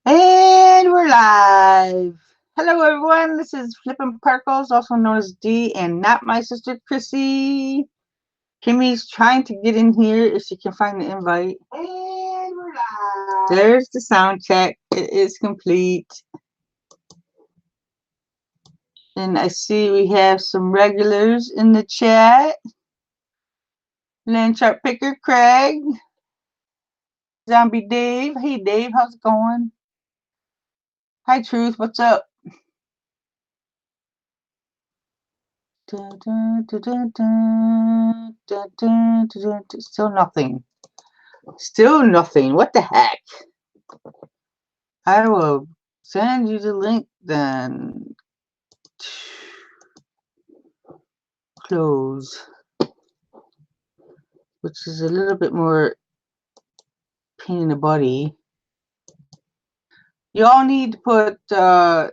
And we're live. Hello, everyone. This is Flippin'Particles, also known as D, and not my sister Chrissy. Kimmy's trying to get in here if she can find the invite. And we're live. There's the sound check. It is complete. And I see we have some regulars in the chat. Landchart Picker Craig. Zombie Dave. Hey, Dave. How's it going? Hi, Truth. What's up? Still nothing. Still nothing. What the heck? I will send you the link then. Close. Which is a little bit more pain in the body. You all need to put the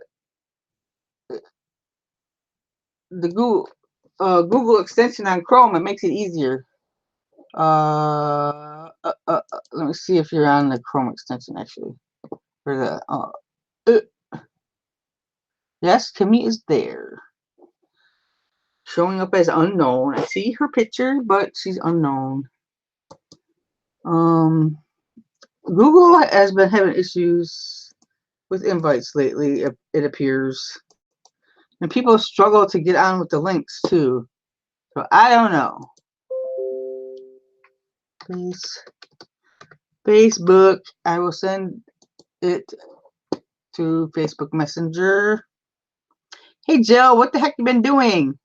Google extension on Chrome. It makes it easier. Let me see if you're on the Chrome extension actually. For the yes, Kimmy is there. Showing up as unknown. I see her picture, but she's unknown. Google has been having issues with invites lately, it appears. And people struggle to get on with the links too. So I don't know. Facebook. I will send it to Facebook Messenger. Hey Jill, what the heck you been doing?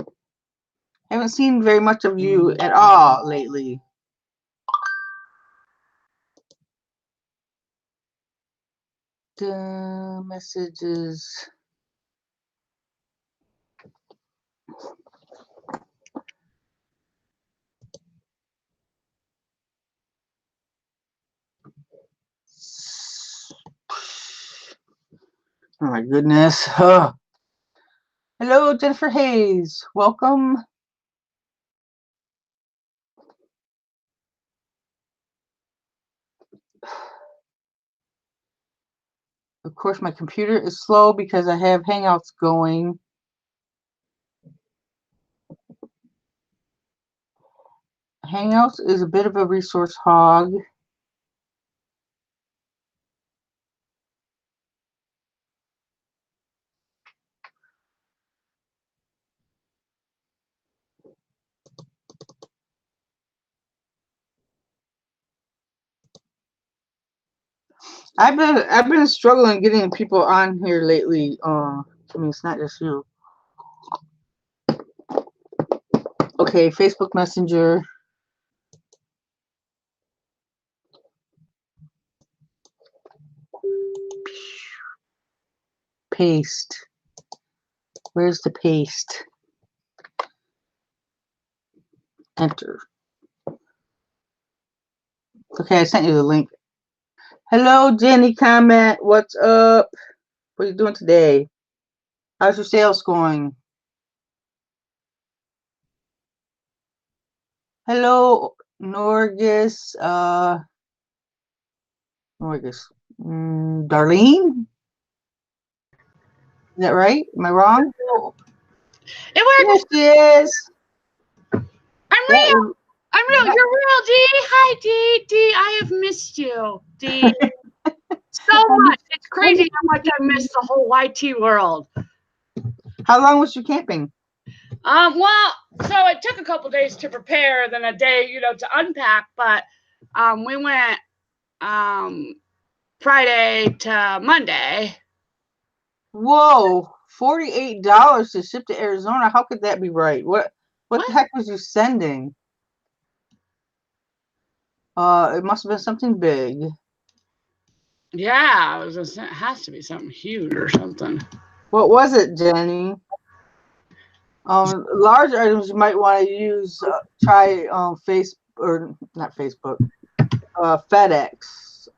I haven't seen very much of you at all lately. The messages. Oh my goodness. Oh. Hello, Jennifer Hayes. Welcome. Of course, my computer is slow because I have Hangouts going. Hangouts is a bit of a resource hog. I've been struggling getting people on here lately. I mean, it's not just you. Okay, Facebook Messenger. Paste. Where's the paste? Enter. Okay, I sent you the link. Hello, Jenny Comment. What's up? What are you doing today? How's your sales going? Hello, Norgis. Darlene? Is that right? Am I wrong? It works. Yes, she is. I'm real. I'm real. You're real, D. Hi, D. D, I have missed you, D. So much. It's crazy how much I missed the whole YT world. How long was you camping? Well, so it took a couple days to prepare, then a day, to unpack, but we went Friday to Monday. Whoa, $48 to ship to Arizona. How could that be right? What the heck was you sending? It must have been something big. Yeah, it has to be something huge or something. What was it, Jenny? Large items you might want to use. Try FedEx.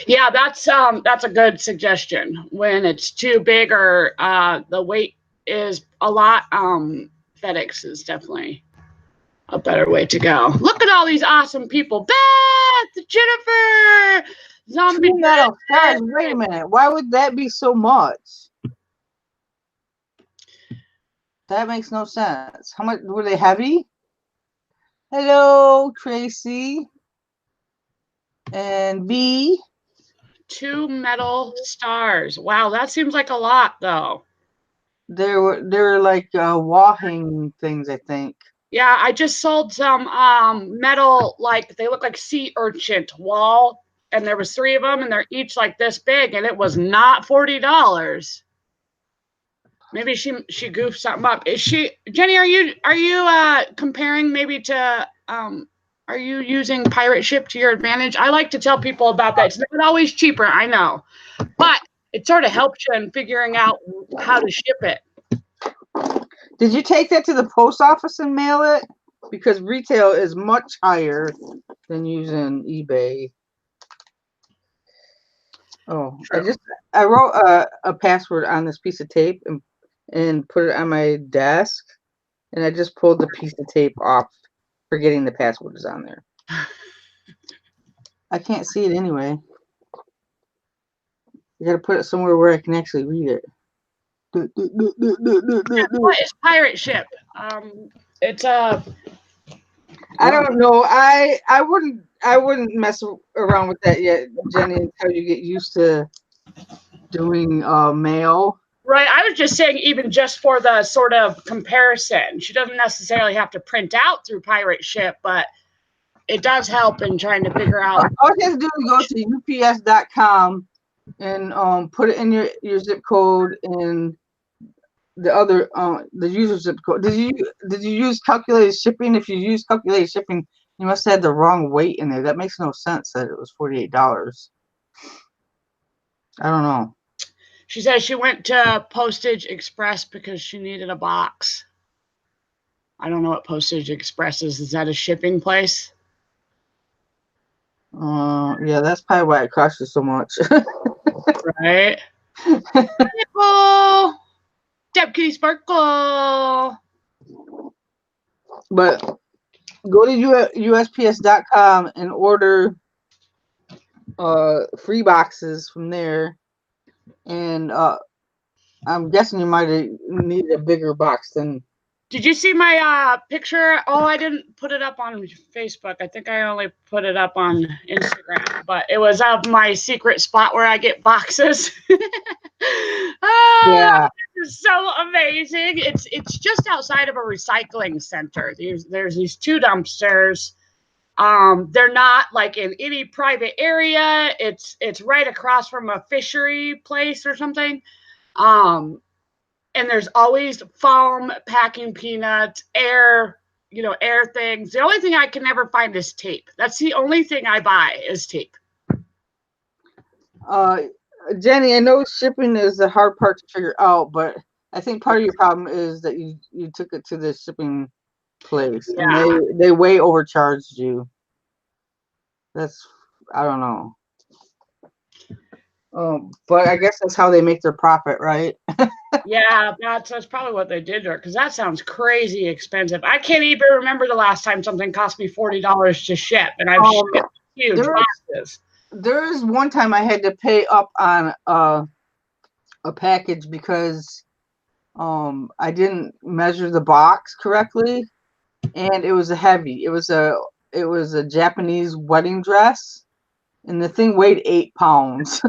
Yeah, that's a good suggestion. When it's too big or the weight is a lot, FedEx is definitely a better way to go. Look at all these awesome people. Beth, Jennifer, Zombie 2 metal stars. biscuit. Wait a minute. Why would that be so much? That makes no sense. How much were they heavy? Hello, Tracy. And B. 2 metal stars. Wow, that seems like a lot though. They were like wall hanging things, I think. Yeah, I just sold some metal, like they look like sea urchin wall, and there was 3 of them, and they're each like this big, and it was not $40. Maybe she goofed something up. Is she, Jenny? Are you comparing maybe to are you using pirate ship to your advantage? I like to tell people about that. It's not always cheaper, I know, but it sort of helps you in figuring out how to ship it. Did you take that to the post office and mail it? Because retail is much higher than using eBay. Oh, True. I wrote a password on this piece of tape and put it on my desk, and I just pulled the piece of tape off, forgetting the password is on there. I can't see it anyway. You got to put it somewhere where I can actually read it. What is pirate ship? It's a. I don't know. I wouldn't mess around with that yet, Jenny, until you get used to doing mail. Right. I was just saying, even just for the sort of comparison, she doesn't necessarily have to print out through pirate ship, but it does help in trying to figure out. All you have to do is go to ups.com and put it in your zip code and the other the user zip code. Did you use calculated shipping? If you use calculated shipping, you must have had the wrong weight in there. That makes no sense that it was $48. I don't know. She says she went to Postage Express because she needed a box. I don't know what Postage Express is. Is that a shipping place? Yeah, that's probably why it cost you so much. Right. Sparkle, Deb Kitty Sparkle. But go to USPS.com and order free boxes from there, and I'm guessing you might need a bigger box than. Did you see my picture? Oh, I didn't put it up on Facebook. I think I only put it up on Instagram, but it was of my secret spot where I get boxes. Yeah. It's so amazing. It's just outside of a recycling center. There's these 2 dumpsters. They're not like in any private area. It's right across from a fishery place or something. And there's always foam, packing peanuts, air things. The only thing I can never find is tape. That's the only thing I buy is tape. Jenny, I know shipping is the hard part to figure out, but I think part of your problem is that you took it to the shipping place, Yeah. and they way overcharged you. I don't know. But I guess that's how they make their profit, right? Yeah, that's probably what they did to her, because that sounds crazy expensive. I can't even remember the last time something cost me $40 to ship, and I've shipped huge boxes. There is one time I had to pay up on a package because I didn't measure the box correctly, and it was heavy. It was a Japanese wedding dress, and the thing weighed 8 pounds.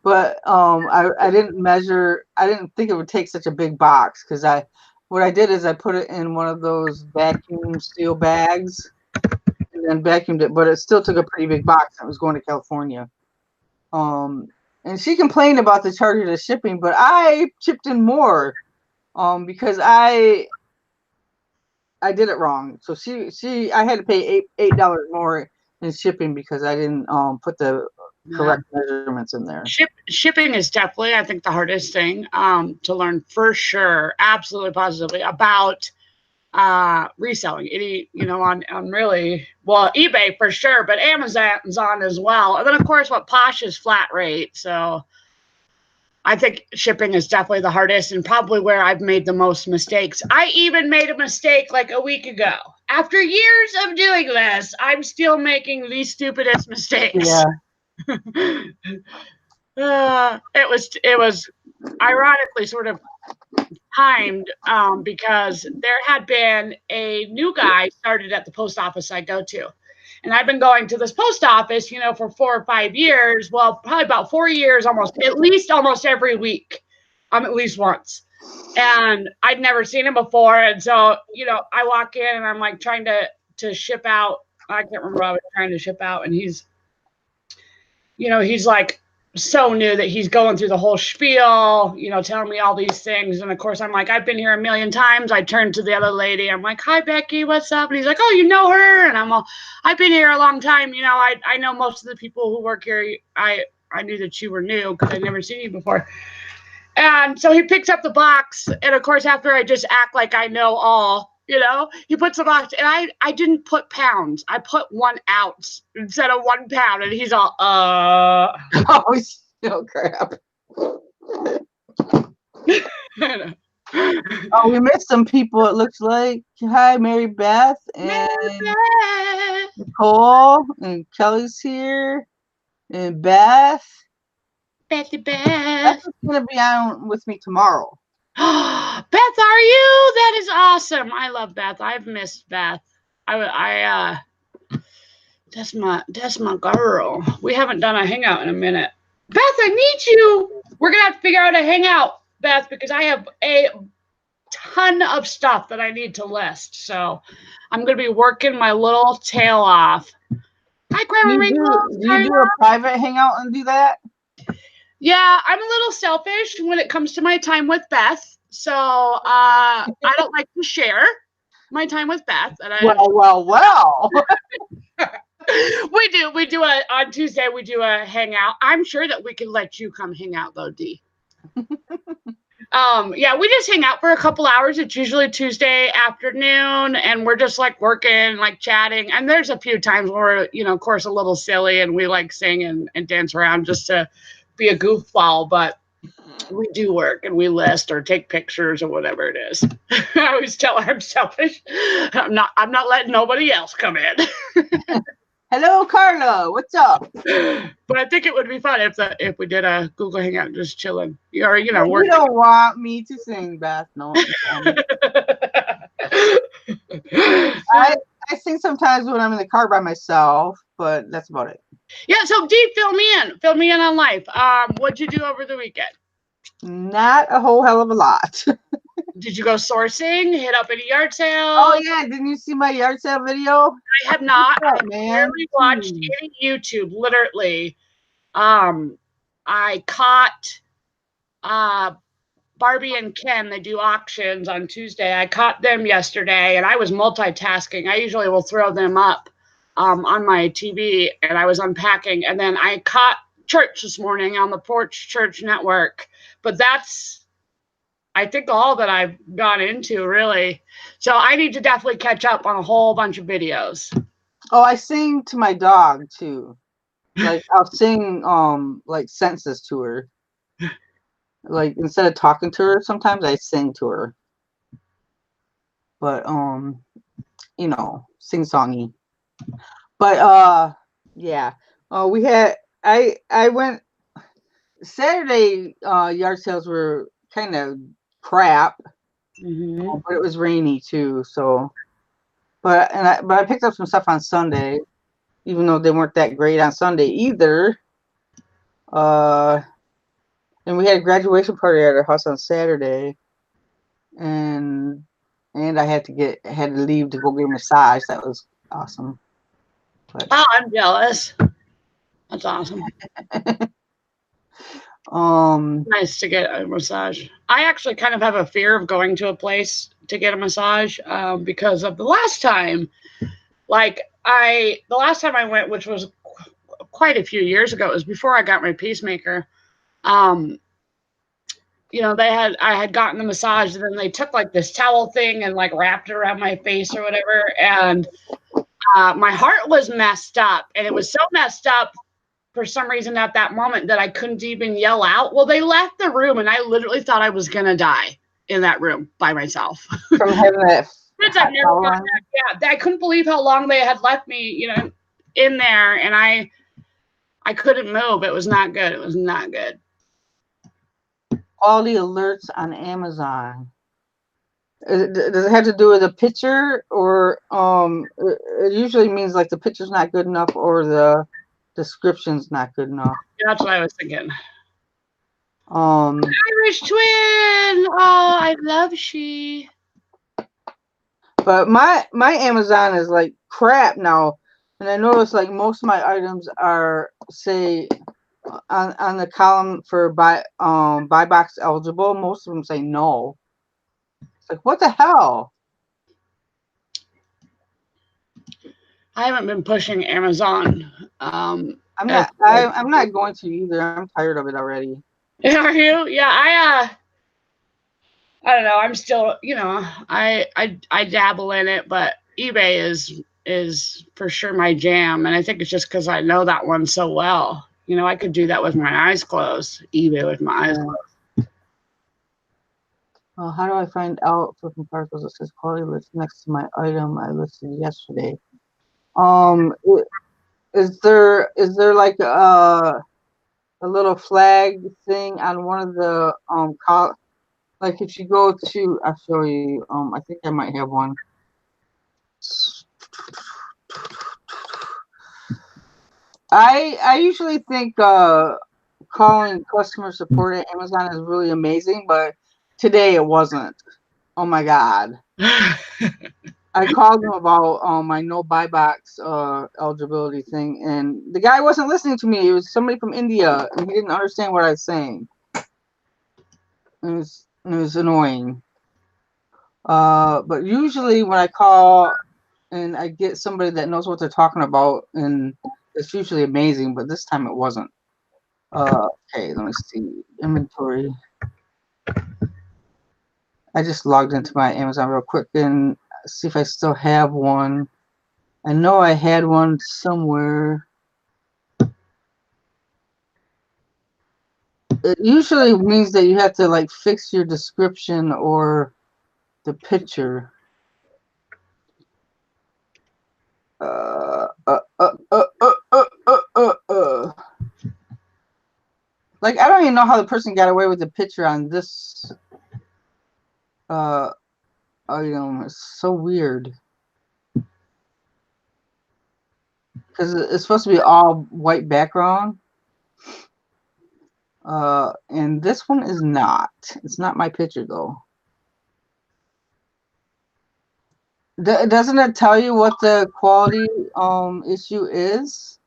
But I didn't measure. I didn't think it would take such a big box, because what I did is I put it in one of those vacuum seal bags and then vacuumed it, but it still took a pretty big box. I was going to California. And she complained about the charges of shipping, but I chipped in more because I did it wrong. So I had to pay $8 more in shipping because I didn't put the correct measurements in there. Shipping is definitely, I think, the hardest thing to learn for sure, absolutely positively, about reselling. On really, well, eBay for sure, but Amazon's on as well. And then of course what Posh is flat rate. So I think shipping is definitely the hardest and probably where I've made the most mistakes. I even made a mistake like a week ago. after years of doing this, I'm still making the stupidest mistakes. Yeah. It was ironically sort of timed because there had been a new guy started at the post office I go to. And I've been going to this post office, you know, for 4 or 5 years. Well, probably about 4 years, at least almost every week, at least once. And I'd never seen him before. And so, you know, I walk in and I'm like trying to ship out. I can't remember what I was trying to ship out. And he's, you know, he's like so new that he's going through the whole spiel, you know, telling me all these things. And of course, I'm like, I've been here a million times. I turned to the other lady. I'm like, hi, Becky, what's up? And he's like, oh, you know her? And I'm all, I've been here a long time. You know, I know most of the people who work here. I knew that you were new because I'd never seen you before. And so he picks up the box. And of course, after I just act like I know all, you know, he puts the box. And I didn't put pounds. I put 1 ounce instead of 1 pound. And he's all, Oh, crap. Oh, we missed some people, it looks like. Hi, Mary Beth and Nicole and Kelly's here. And Beth. Bethy Beth. Beth is going to be on with me tomorrow. Beth, are you? That is awesome. I love Beth. I've missed Beth. That's my girl. We haven't done a hangout in a minute. Beth, I need you. We're gonna have to figure out a hangout, Beth, because I have a ton of stuff that I need to list. So I'm gonna be working my little tail off. Hi, Grandma Ringo. Do you do a private hangout and do that? Yeah, I'm a little selfish when it comes to my time with Beth. So I don't like to share my time with Beth. And Well. We do on Tuesday, we do a hangout. I'm sure that we can let you come hang out though, Dee. Yeah, we just hang out for a couple hours. It's usually Tuesday afternoon, and we're just like working, like chatting. And there's a few times where, you know, of course, a little silly and we like sing and dance around just to be a goofball, but we do work and we list or take pictures or whatever it is. I always tell her I'm selfish. I'm not letting nobody else come in. Hello, Carla. What's up? But I think it would be fun if we did a Google Hangout just chilling. Or, you know, you don't want me to sing, Beth. No. I sing sometimes when I'm in the car by myself, but that's about it. Yeah, so Dee, fill me in on life. What'd you do over the weekend? Not a whole hell of a lot. Did you go sourcing? Hit up any yard sale? Oh yeah, didn't you see my yard sale video? I have not. I man. Barely watched any YouTube. Literally, I caught Barbie and Ken. They do auctions on Tuesday. I caught them yesterday, and I was multitasking. I usually will throw them up on my TV, and I was unpacking. And then I caught church this morning on the Porch Church Network. But that's, I think, all that I've gone into, really. So I need to definitely catch up on a whole bunch of videos. Oh, I sing to my dog, too. Like, I'll sing, like, sentences to her. Like, instead of talking to her, sometimes I sing to her. But, you know, sing-songy. But, yeah. We had, I went, Saturday yard sales were kind of crap, but it was rainy too. So, but I picked up some stuff on Sunday, even though they weren't that great on Sunday either. And we had a graduation party at our house on Saturday, and I had to leave to go get a massage. That was awesome. But, oh, I'm jealous. That's awesome. Nice to get a massage. I actually kind of have a fear of going to a place to get a massage because of the last time. Like the last time I went, which was quite a few years ago, it was before I got my pacemaker. You know, I had gotten the massage, and then they took like this towel thing and like wrapped it around my face or whatever, and my heart was messed up, and it was so messed up for some reason at that moment that I couldn't even yell out. Well, they left the room, and I literally thought I was gonna die in that room by myself. From having that Since I've never gone back. Yeah, I couldn't believe how long they had left me, you know, in there, and I couldn't move. It was not good. It was not good. Quality alerts on Amazon. Does it have to do with a picture, or it usually means like the picture's not good enough or the description's not good enough. That's what I was thinking. Irish twin. Oh, I love she. But my Amazon is like crap now, and I notice like most of my items are, say, on the column for buy box eligible. Most of them say no. It's like, what the hell? I haven't been pushing Amazon. I'm not going to either. I'm tired of it already. Are you? Yeah, I don't know. I'm still, you know, I dabble in it, but eBay is for sure my jam, and I think it's just because I know that one so well. You know, I could do that with my eyes closed. eBay with my eyes closed. Well, how do I find out Flippin'Particles? It says quality list next to my item I listed yesterday. Is there like a little flag thing on one of the like if you go to, I'll show you. I think I might have one. I usually think calling customer support at Amazon is really amazing, but today it wasn't. Oh my God. I called them about my no buy box eligibility thing, and the guy wasn't listening to me. It was somebody from India, and he didn't understand what I was saying. It was annoying. But usually when I call and I get somebody that knows what they're talking about, and it's usually amazing, but this time it wasn't. Okay, let me see. Inventory. I just logged into my Amazon real quick and see if I still have one. I know I had one somewhere. It usually means that you have to like fix your description or the picture. Like, I don't even know how the person got away with the picture on this item. It's so weird. Because it's supposed to be all white background. And this one is not. It's not my picture, though. Doesn't it tell you what the quality issue is?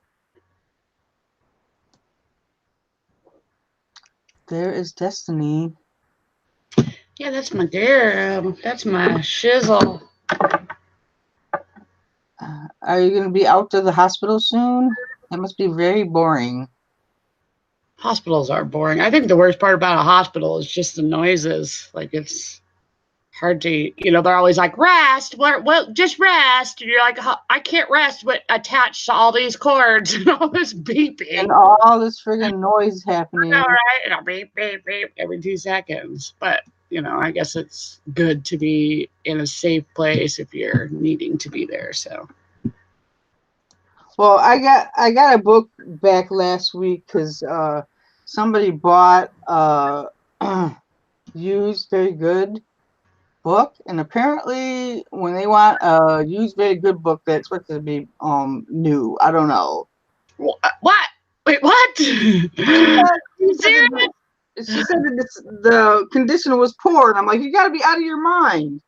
There is Destiny. Yeah, that's my girl. That's my shizzle. Are you going to be out to the hospital soon? That must be very boring. Hospitals are boring. I think the worst part about a hospital is just the noises. Like, it's hard to, you know, they're always like, rest. Well, just rest. And you're like, I can't rest with attached to all these cords and all this beeping. And all this friggin' noise happening. All right. And I'll beep, beep, beep every 2 seconds. But, you know, I guess it's good to be in a safe place if you're needing to be there. So. Well, I got a book back last week because somebody bought used very good book, and apparently when they want a used very good book, they're expected to be new. I don't know. What? Wait, what? She said that the condition was poor, and I'm like, you got to be out of your mind.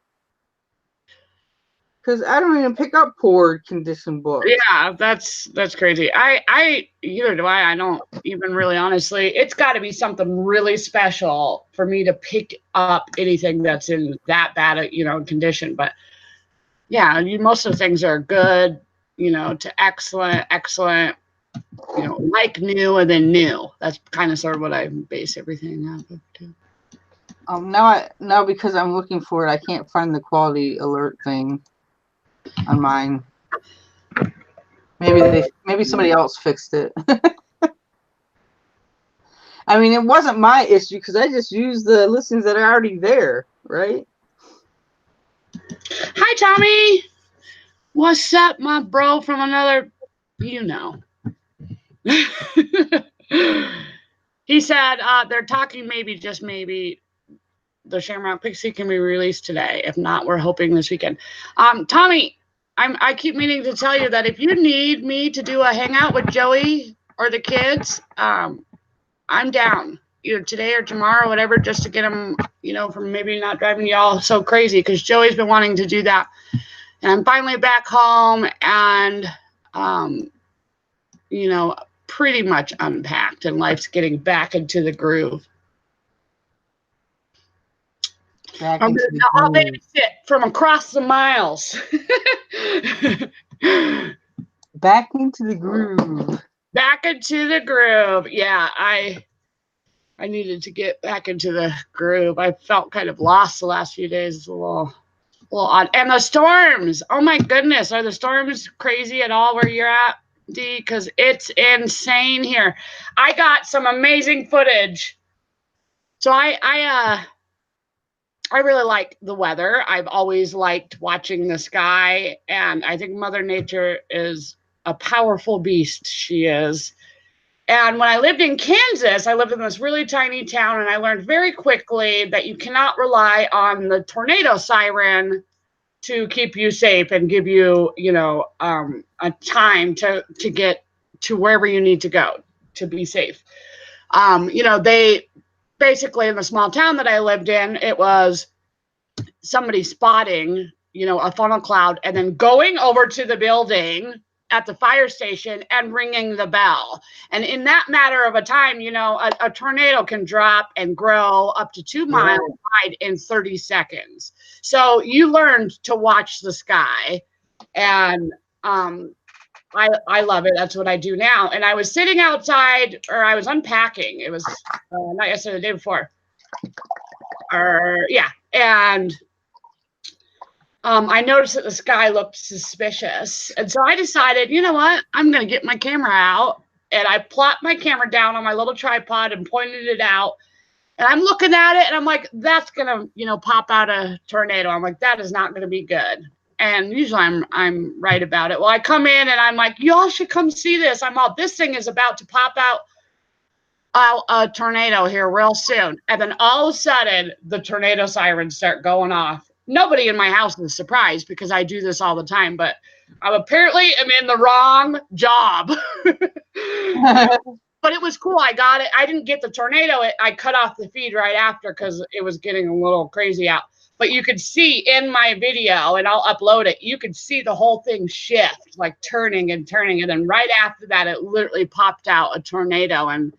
Because I don't even pick up poor condition books. Yeah, that's crazy. Either do I. I don't even really, honestly. It's got to be something really special for me to pick up anything that's in that bad, you know, condition. But yeah, most of the things are good, you know, to excellent, you know, like new and then new. That's kind of sort of what I base everything off of too. Now because I'm looking for it, I can't find the quality alert thing on mine. Maybe somebody else fixed it. I mean, it wasn't my issue because I just used the listings that are already there, right? Hi, Tommy. What's up, my bro from another, you know. He said they're talking maybe, just maybe, the Shamrock Pixie can be released today. If not, we're hoping this weekend. Tommy, I keep meaning to tell you that if you need me to do a hangout with Joey or the kids, I'm down. Either today or tomorrow, whatever, just to get them, from maybe not driving y'all so crazy, because Joey's been wanting to do that. And I'm finally back home and, pretty much unpacked, and life's getting back into the groove. I'll babysit from across the miles. Back into the groove. Back into the groove. Yeah, I needed to get back into the groove. I felt kind of lost the last few days. It's a little odd. And the storms. Oh my goodness. Are the storms crazy at all where you're at, D? Because it's insane here. I got some amazing footage. So I really like the weather. I've always liked watching the sky, and I think Mother Nature is a powerful beast. She is. And when I lived in Kansas, I lived in this really tiny town, and I learned very quickly that you cannot rely on the tornado siren to keep you safe and give you, a time to get to wherever you need to go to be safe. They basically, in the small town that I lived in, it was somebody spotting, a funnel cloud and then going over to the building at the fire station and ringing the bell. And in that matter of a time, a tornado can drop and grow up to 2 miles wide in 30 seconds. So you learned to watch the sky, and I love it. That's what I do now. And I was sitting outside, or I was unpacking. It was not yesterday, the day before. And I noticed that the sky looked suspicious. And so I decided, you know what? I'm going to get my camera out. And I plopped my camera down on my little tripod and pointed it out. And I'm looking at it, and I'm like, that's going to, pop out a tornado. I'm like, that is not going to be good. And usually I'm right about it. Well, I come in and I'm like, y'all should come see this. This thing is about to pop out a tornado here real soon. And then all of a sudden, the tornado sirens start going off. Nobody in my house is surprised because I do this all the time, but I apparently am in the wrong job. But it was cool. I got it. I didn't get the tornado. I cut off the feed right after because it was getting a little crazy out. But you could see in my video, and I'll upload it, you could see the whole thing shift, like turning and turning. And then right after that, it literally popped out a tornado. And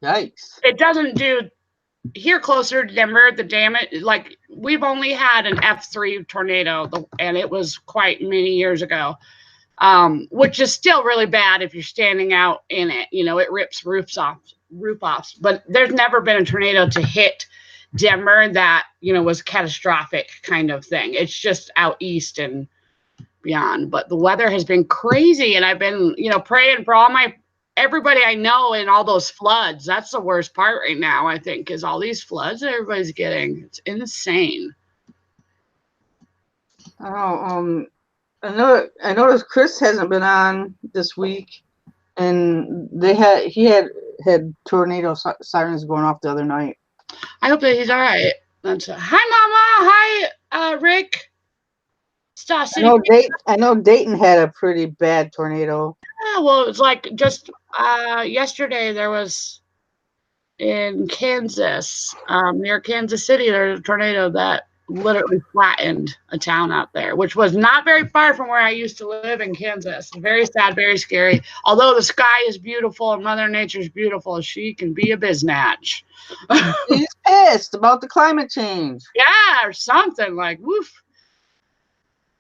yikes. It doesn't do here closer to Denver, the damage, like we've only had an F3 tornado, and it was quite many years ago, which is still really bad if you're standing out in it. It rips roof offs. But there's never been a tornado to hit Denver that, was catastrophic kind of thing. It's just out east and beyond. But the weather has been crazy, and I've been, praying for everybody I know in all those floods. That's the worst part right now, I think, is all these floods that everybody's getting. It's insane. Oh, I noticed Chris hasn't been on this week, and he had tornado sirens going off the other night. I hope that he's all right. Hi, Mama. Hi, Rick. I know Dayton had a pretty bad tornado. Yeah, well, it's like just yesterday there was in Kansas, near Kansas City, there's a tornado that literally flattened a town out there, which was not very far from where I used to live in Kansas. Very sad, very scary. Although the sky is beautiful and Mother Nature's beautiful, she can be a biznatch. She's pissed about the climate change. Yeah, or something like, woof.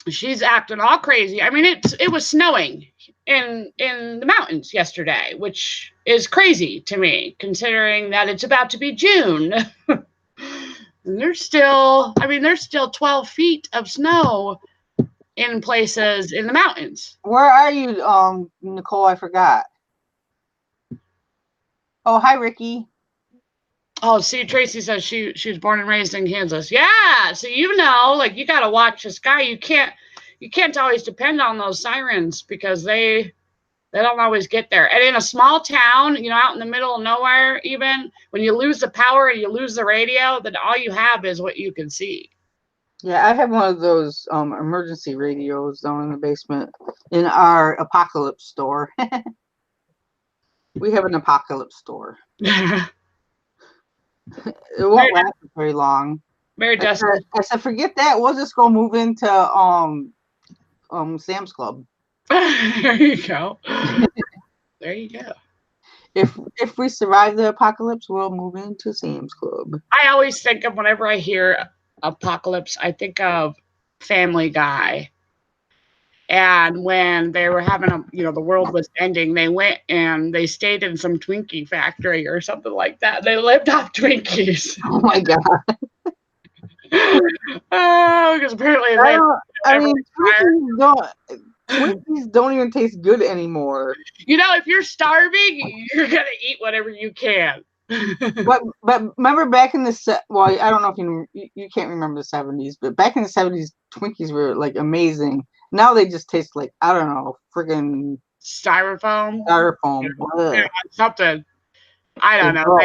She's acting all crazy. I mean, it was snowing in the mountains yesterday, which is crazy to me, considering that it's about to be June. And there's still 12 feet of snow in places in the mountains. Where are you, Nicole? I forgot. Oh, hi, Ricky. Oh, see, Tracy says she was born and raised in Kansas. Yeah, so you know, like you got to watch this guy. You can't always depend on those sirens because they don't always get there. And in a small town, you know, out in the middle of nowhere, even when you lose the power and you lose the radio, then all you have is what you can see. Yeah, I have one of those emergency radios down in the basement in our apocalypse store. We have an apocalypse store. It won't last very long. Very desperate. I said, forget that. We'll just go move into Sam's Club. There you go. There you go. If we survive the apocalypse, we'll move into Sam's Club. I always think of, whenever I hear apocalypse, I think of Family Guy. And when they were having the world was ending, they went and they stayed in some Twinkie factory or something like that. They lived off Twinkies. Oh my God. Oh, because apparently Twinkies don't even taste good anymore. You know, if you're starving, you're gonna eat whatever you can. but remember back in the I don't know if you can't remember the 70s, but back in the 70s, Twinkies were like amazing. Now they just taste like, I don't know, friggin' styrofoam. Yeah, something. I don't know.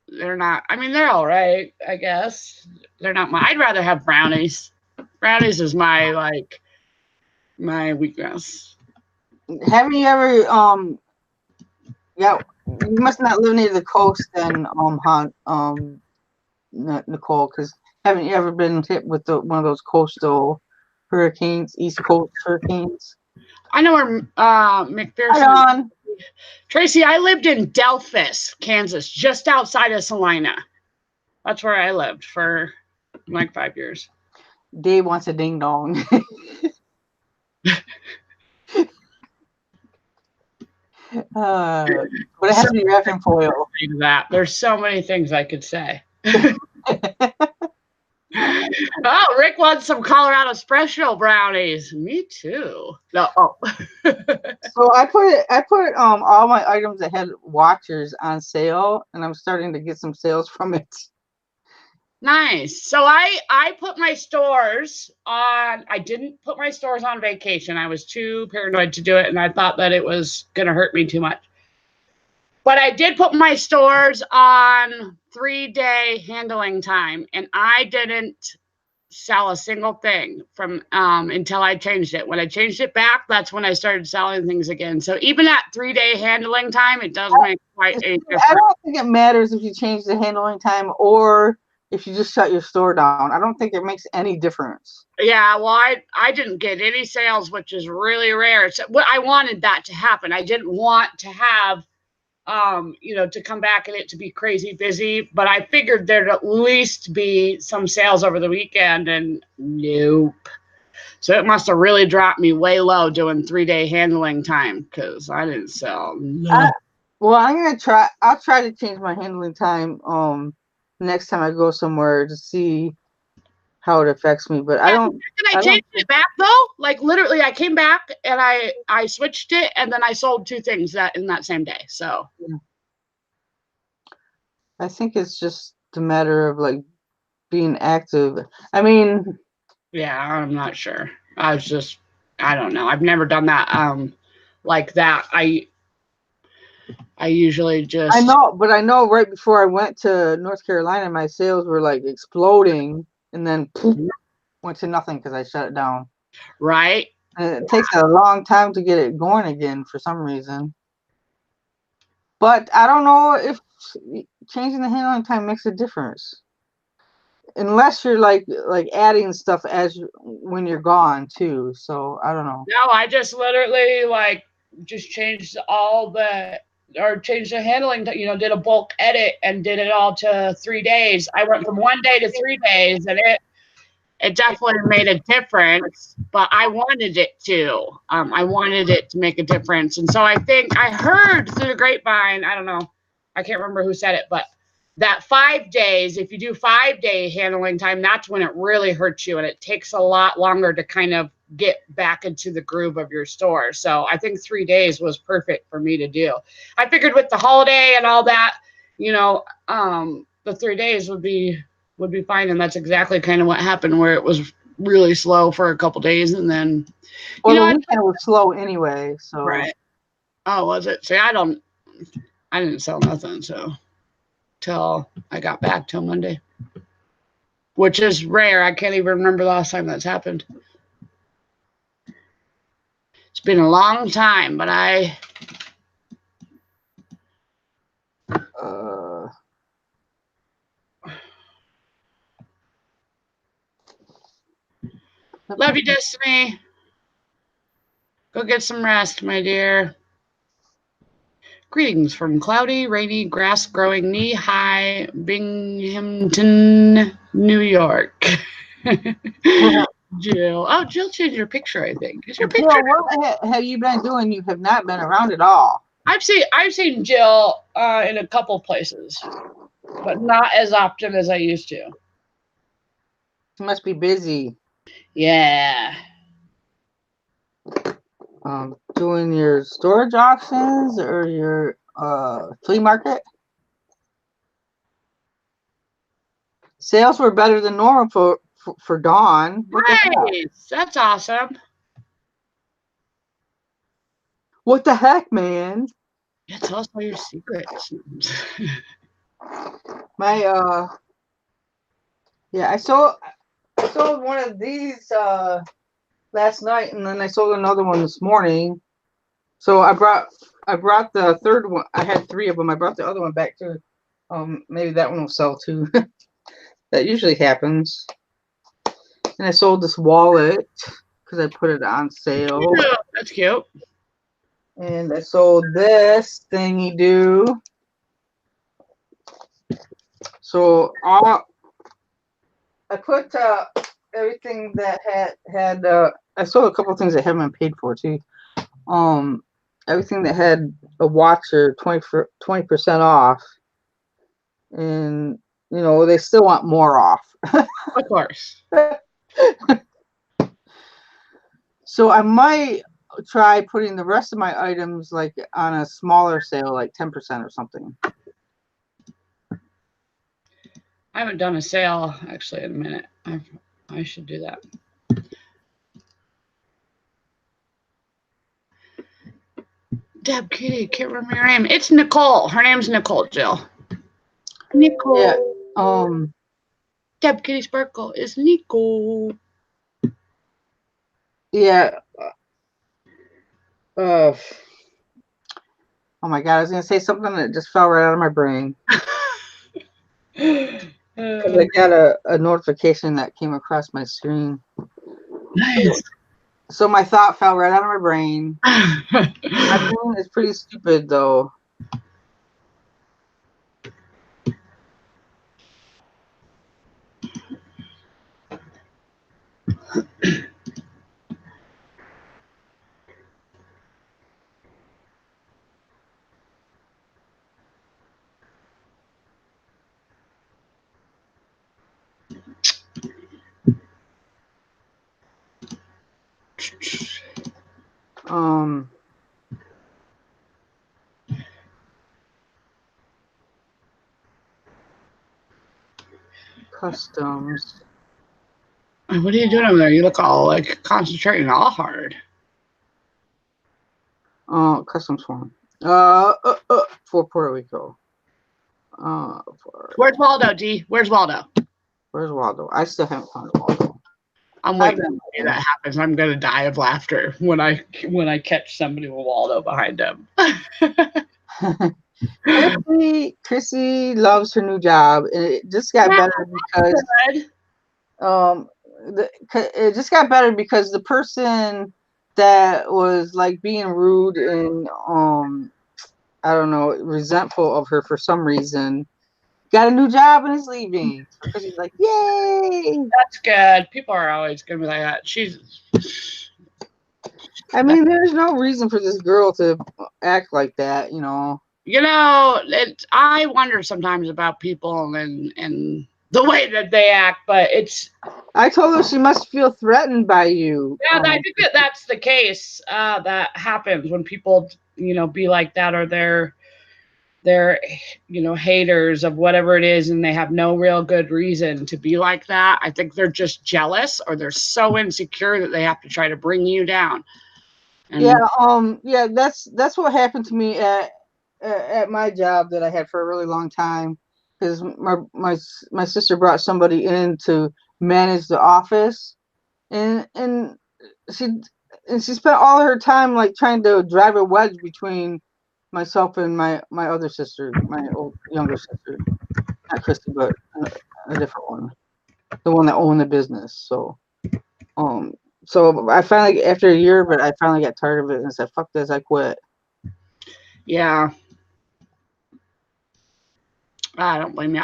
They're not. I mean, they're all right, I guess. They're not my. I'd rather have brownies. Brownies is my weakness. Haven't you ever yeah, you must not live near the coast then, Nicole, because haven't you ever been hit with one of those coastal hurricanes, East Coast hurricanes? I know where McPherson. Tracy, I lived in Delphus, Kansas, just outside of Salina. That's where I lived for like 5 years. Dave wants a ding dong. But it has to be wrapped in foil. That there's so many things I could say. Oh, Rick wants some Colorado Espresso brownies. Me too. No. Oh. So I put all my items that had watchers on sale, and I'm starting to get some sales from it. Nice. So I put my stores on. I didn't put my stores on vacation. I was too paranoid to do it, and I thought that it was going to hurt me too much. But I did put my stores on 3-day handling time, and I didn't sell a single thing from until I changed it. When I changed it back, that's when I started selling things again. So even at 3-day handling time, it does make quite a difference. I don't think it matters if you change the handling time or if you just shut your store down. I don't think it makes any difference. Yeah, well, I didn't get any sales, which is really rare. So I wanted that to happen. I didn't want to have to come back and it to be crazy busy, but I figured there'd at least be some sales over the weekend, and nope. So it must have really dropped me way low doing 3-day handling time, because I didn't sell. Well, I'll try to change my handling time next time I go somewhere to see how it affects me. But I changed it back though. Like literally, I came back and I switched it, and then I sold 2 things in that same day. So yeah. I think it's just a matter of like being active. I mean, yeah, I'm not sure. I don't know. I've never done that like that. I usually just. I know right before I went to North Carolina, my sales were like exploding, and then poof, went to nothing because I shut it down. Right. And it takes a long time to get it going again for some reason. But I don't know if changing the handling time makes a difference, unless you're like adding stuff when you're gone too. So I don't know. No, I just literally just changed changed the handling, did a bulk edit and did it all to 3 days. I went from 1 day to 3 days, and it definitely made a difference, but I wanted it to. I wanted it to make a difference. And so I think I heard through the grapevine, I don't know, I can't remember who said it, but that 5 days, if you do 5-day handling time, that's when it really hurts you. And it takes a lot longer to kind of get back into the groove of your store. So I think 3 days was perfect for me to do. I figured with the holiday and all that, the 3 days would be fine, and that's exactly kind of what happened, where it was really slow for a couple days, and then Well, the weekend was slow anyway, so. Right. Oh, was it? See, I didn't sell nothing, so till I got back till Monday, which is rare. I can't even remember the last time that's happened. It's been a long time, but love you, Destiny. Go get some rest, my dear. Greetings from cloudy, rainy, grass-growing, knee-high Binghamton, New York. Jill. Oh, Jill changed your picture, I think. Is your picture? Jill, what have you been doing? You have not been around at all. I've seen Jill in a couple places, but not as often as I used to. She must be busy. Yeah. Doing your storage auctions or your flea market. Sales were better than normal for Dawn. Nice. That's awesome. What the heck, man? Yeah, tell us all your secrets. My yeah, I sold one of these last night, and then I sold another one this morning. So I brought the third one. I had 3 of them. I brought the other one back too. Maybe that one will sell too. That usually happens. And I sold this wallet because I put it on sale. Yeah, that's cute. And I sold this thingy do. So I put everything that had I sold a couple of things that haven't been paid for too. Everything that had a watch or 20% off, and they still want more off. Of course. So I might try putting the rest of my items like on a smaller sale, like 10% or something. I haven't done a sale actually in a minute. I should do that. Deb Kitty, can't remember your name. It's Nicole. Her name's Nicole, Jill. Nicole. Yeah. Deb Kitty Sparkle is Nicole. Yeah. Oh my God, I was gonna say something that just fell right out of my brain. Because I got a notification that came across my screen. Nice. So my thought fell right out of my brain. My brain is pretty stupid though. Customs. What are you doing over there? You look all like concentrating all hard. Customs form. For Puerto Rico. Where's Waldo, D? Where's Waldo? Where's Waldo? I still haven't found Waldo. I'm waiting until that happens. I'm gonna die of laughter when I catch somebody with Waldo behind them. Chrissy loves her new job, and it just got better because it just got better because the person that was like being rude and I don't know, resentful of her for some reason got a new job and is leaving. So Chrissy's like, yay! That's good. People are always gonna be like that. I mean, there's no reason for this girl to act like that, I wonder sometimes about people and the way that they act, but I told her she must feel threatened by you. Yeah, I think that's the case. That happens when people, be like that, or they're, they're, haters of whatever it is, and they have no real good reason to be like that. I think they're just jealous, or they're so insecure that they have to try to bring you down. And that's what happened to me at my job that I had for a really long time, because my sister brought somebody in to manage the office, and she spent all of her time like trying to drive a wedge between myself and my other sister, my younger sister, not Christy, but a different one, the one that owned the business. So I finally, after a year, but I finally got tired of it and said, "Fuck this!" I quit. Yeah, I don't blame you.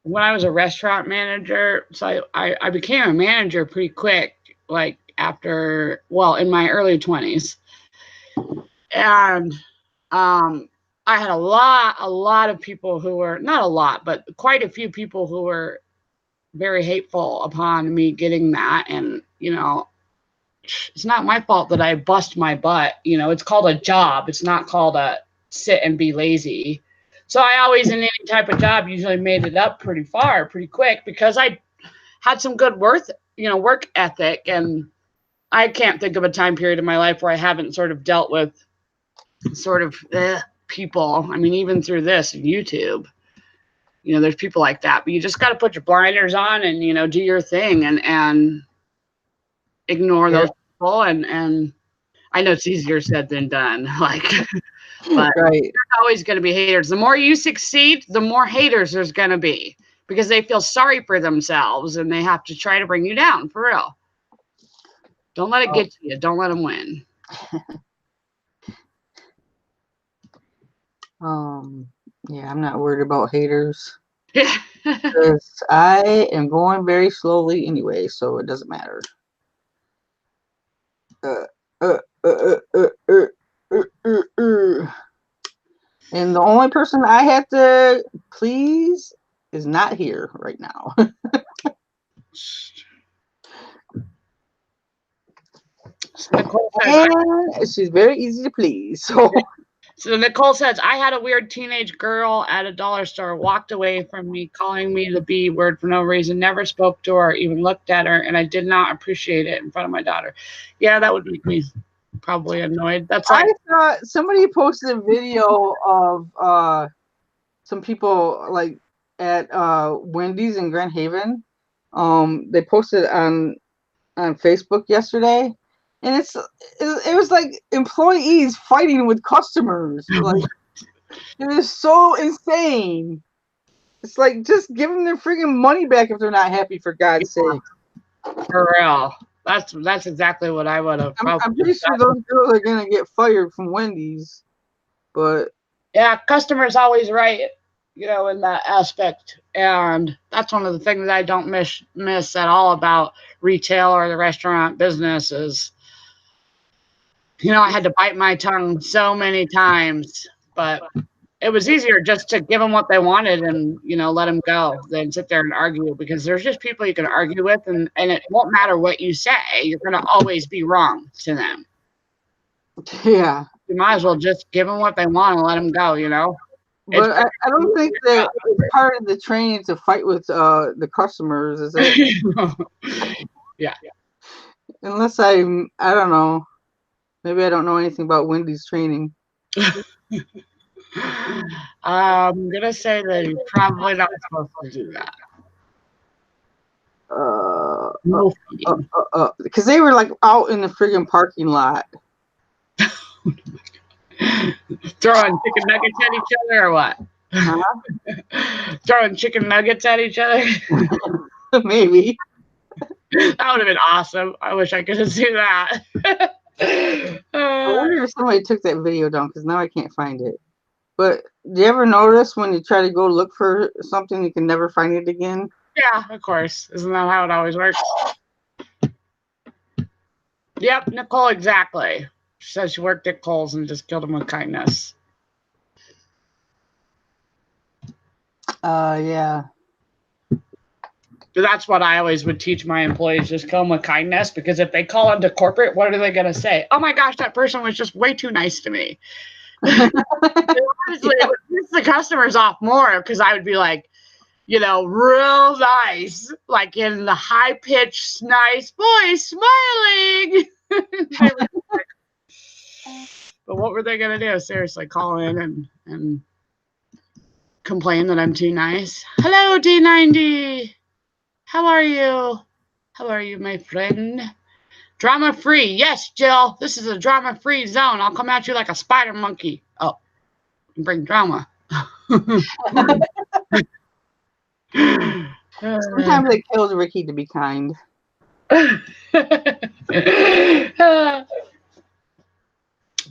When I was a restaurant manager, so I became a manager pretty quick, like in my early 20s. And I had a lot of people who were, not a lot, but quite a few people who were very hateful upon me getting that. And, it's not my fault that I bust my butt. It's called a job. It's not called a sit and be lazy. So I always, in any type of job, usually made it up pretty quick, because I had some good work ethic. And I can't think of a time period in my life where I haven't sort of dealt with sort of people. I mean, even through this YouTube, there's people like that, but you just got to put your blinders on and, do your thing and ignore those people. And I know it's easier said than done. But right. There's always going to be haters. The more you succeed, the more haters there's going to be, because they feel sorry for themselves and they have to try to bring you down, for real. Don't let it get to you. Don't let them win. Yeah, I'm not worried about haters. Yeah. Because I am going very slowly anyway, so it doesn't matter. And the only person I have to please is not here right now. And she's very easy to please. So Nicole says, I had a weird teenage girl at a dollar store, walked away from me, calling me the B word for no reason, never spoke to her, even looked at her, and I did not appreciate it in front of my daughter. Yeah, that would make me probably annoyed. That's like, I thought somebody posted a video of some people like at Wendy's in Grand Haven. They posted on Facebook yesterday, and it was like employees fighting with customers. Like, it is so insane. It's like, just give them their freaking money back if they're not happy, for God's sake. For real. That's exactly what I would have probably. I'm pretty sure those girls are gonna get fired from Wendy's, but yeah, customers always right, in that aspect. And that's one of the things that I don't miss at all about retail or the restaurant business is, I had to bite my tongue so many times, but it was easier just to give them what they wanted and, let them go than sit there and argue, because there's just people you can argue with, and it won't matter what you say. You're going to always be wrong to them. Yeah. You might as well just give them what they want and let them go, But I don't think that it's part of the training to fight with the customers, is it? Yeah. Unless I don't know. Maybe I don't know anything about Wendy's training. I'm going to say that you're probably not supposed to do that. Because they were like out in the friggin' parking lot. Throwing chicken nuggets at each other or what? Huh? Throwing chicken nuggets at each other? Maybe. That would have been awesome. I wish I could have seen that. I wonder if somebody took that video down, because now I can't find it. But do you ever notice when you try to go look for something, you can never find it again? Yeah, of course. Isn't that how it always works? Yep, Nicole, exactly. She says she worked at Kohl's and just killed him with kindness. Yeah. That's what I always would teach my employees, just kill them with kindness, because if they call into corporate, what are they going to say? Oh my gosh, that person was just way too nice to me. Honestly, it would piss the customers off more because I would be like, real nice, like in the high pitched, nice voice, smiling. But what were they gonna do? Seriously, call in and complain that I'm too nice. Hello, D90. How are you? How are you, my friend? Drama free. Yes, Jill. This is a drama free zone. I'll come at you like a spider monkey. Oh, bring drama. Sometimes it kills Ricky to be kind.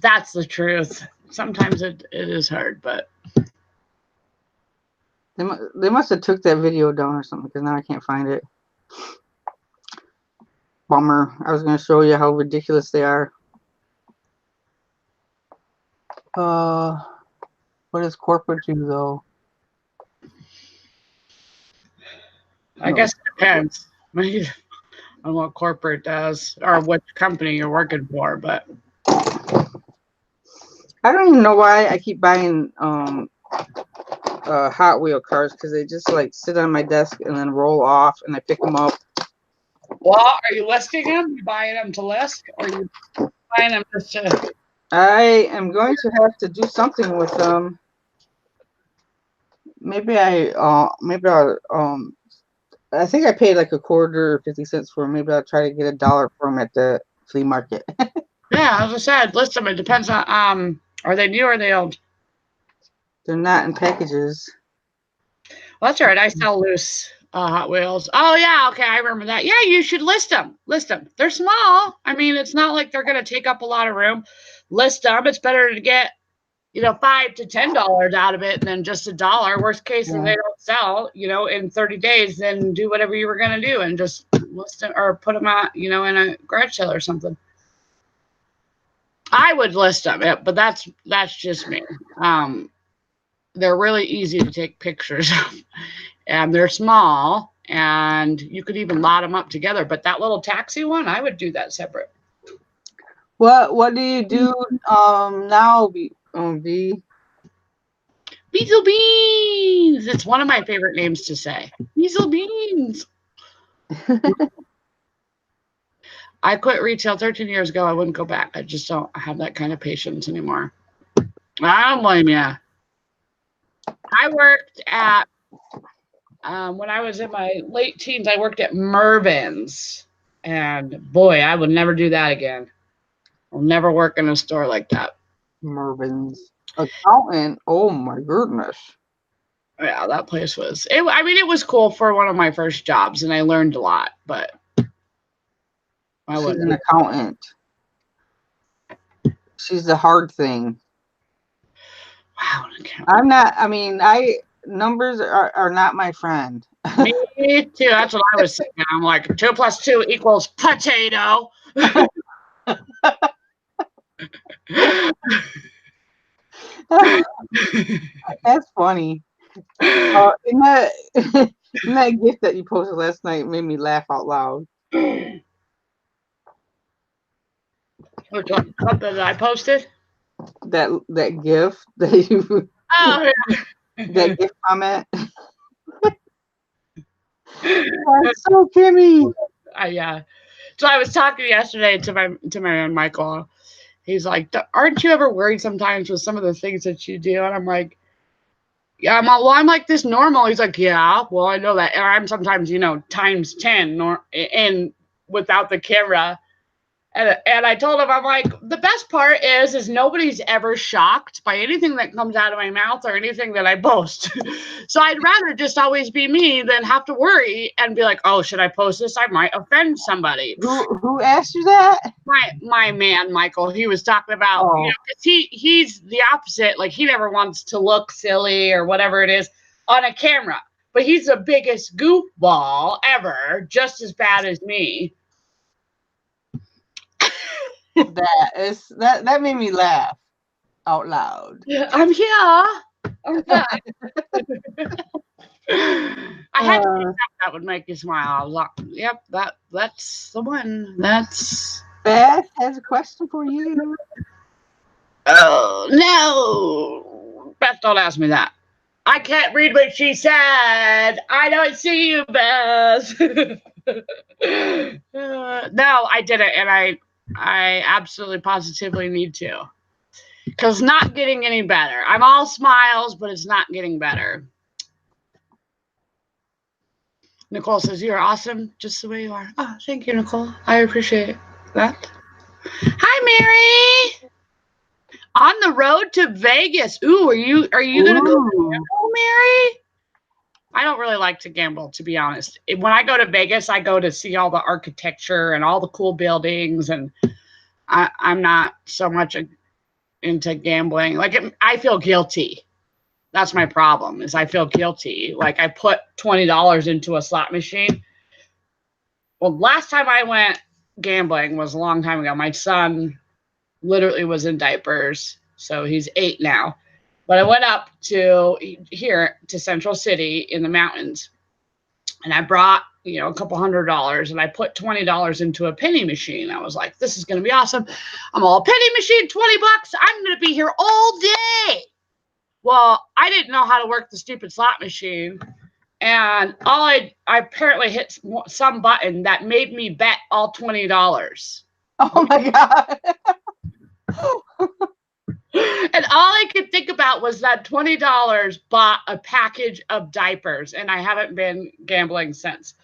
That's the truth. Sometimes it is hard, but they must have took that video down or something because now I can't find it. Bummer. I was going to show you how ridiculous they are. What does corporate do though? I guess it depends on what corporate does or what company you're working for, but I don't even know why I keep buying Hot Wheel cars because they just like sit on my desk and then roll off and I pick them up. Well, are you listing them? You buying them to list, or are you buying them just to? I am going to have to do something with them. Maybe I'll I think I paid like a quarter or 50 cents for them. Maybe I'll try to get $1 for them at the flea market. Yeah, as I said, list them. It depends on are they new or are they old? They're not in packages. Well, that's all right. I sell loose Hot Wheels. Oh yeah, okay, I remember that. Yeah, you should list them. List them. They're small. I mean, it's not like they're going to take up a lot of room. List them. It's better to get $5 to $10 out of it than just $1. Worst case, if they don't sell, in 30 days, then do whatever you were going to do and just list them or put them out, in a garage sale or something. I would list them, but that's just me. They're really easy to take pictures of, and they're small, and you could even lot them up together. But that little taxi one, I would do that separate. What do you do now, V? Beezle Beans. It's one of my favorite names to say. Beezle Beans. I quit retail 13 years ago. I wouldn't go back. I just don't have that kind of patience anymore. I don't blame you. I worked at, when I was in my late teens, I worked at Mervyn's. And boy, I would never do that again. I'll never work in a store like that. Mervyn's. Accountant. Oh my goodness. Yeah, that place was, it was cool for one of my first jobs and I learned a lot, but She's an accountant. She's the hard thing. Wow, an accountant. Numbers are not my friend. Me too. That's what I was saying. I'm like, 2 + 2 = potato. That's funny. In that gift that you posted last night made me laugh out loud. What did I posted? That gift that you. Oh, yeah. That gift comment. That's so Kimmy. Yeah. So I was talking yesterday to my man Michael. He's like, "Aren't you ever worried sometimes with some of the things that you do?" And I'm like, "Yeah, I'm like this normal." He's like, "Yeah, well, I know that." And I'm sometimes, times 10 and without the camera. And I told him, I'm like, the best part is nobody's ever shocked by anything that comes out of my mouth or anything that I post. So I'd rather just always be me than have to worry and be like, oh, should I post this? I might offend somebody. Who asked you that? My man, Michael. He was talking about, he's the opposite. Like, he never wants to look silly or whatever it is on a camera. But he's the biggest goofball ever, just as bad as me. That made me laugh out loud. I'm here. I'm back. I had to think that would make you smile. I was like, yep, that's the one. That's Beth has a question for you. Oh, no. Beth, don't ask me that. I can't read what she said. I don't see you, Beth. No, I didn't, and I absolutely positively need to. Because it's not getting any better. I'm all smiles, but it's not getting better. Nicole says, you're awesome just the way you are. Oh, thank you, Nicole. I appreciate that. Hi, Mary. On the road to Vegas. Ooh, are you gonna go gamble, Mary? I don't really like to gamble, to be honest. When I go to Vegas, I go to see all the architecture and all the cool buildings, and I'm not so much into gambling. Like, I feel guilty. That's my problem, is I feel guilty. Like, I put $20 into a slot machine. Well, last time I went gambling was a long time ago. My son literally was in diapers, so he's 8 now. But I went up to here to Central City in the mountains, and I brought, a couple $100, and I put $20 into a penny machine. I was like, this is going to be awesome. I'm all, penny machine, $20. I'm going to be here all day. Well, I didn't know how to work the stupid slot machine. And I apparently hit some button that made me bet all $20. Oh my God. And all I could think about was that $20 bought a package of diapers, and I haven't been gambling since.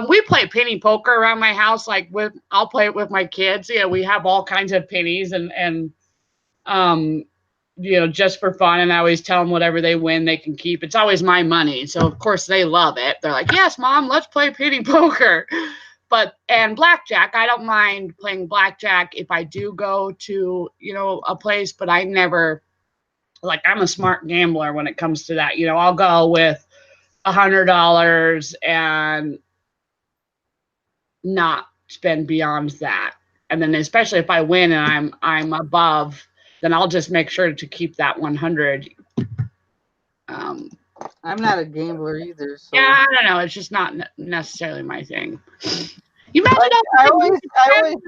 We play penny poker around my house. I'll play it with my kids. We have all kinds of pennies and just for fun. And I always tell them whatever they win, they can keep. It's always my money. So of course they love it. They're like, yes, Mom, let's play penny poker. And blackjack, I don't mind playing blackjack if I do go to, a place, but I never, I'm a smart gambler when it comes to that. I'll go with $100 and not spend beyond that. And then especially if I win and I'm above, then I'll just make sure to keep that 100. I'm not a gambler either. So. Yeah, I don't know. It's just not necessarily my thing. You imagine I always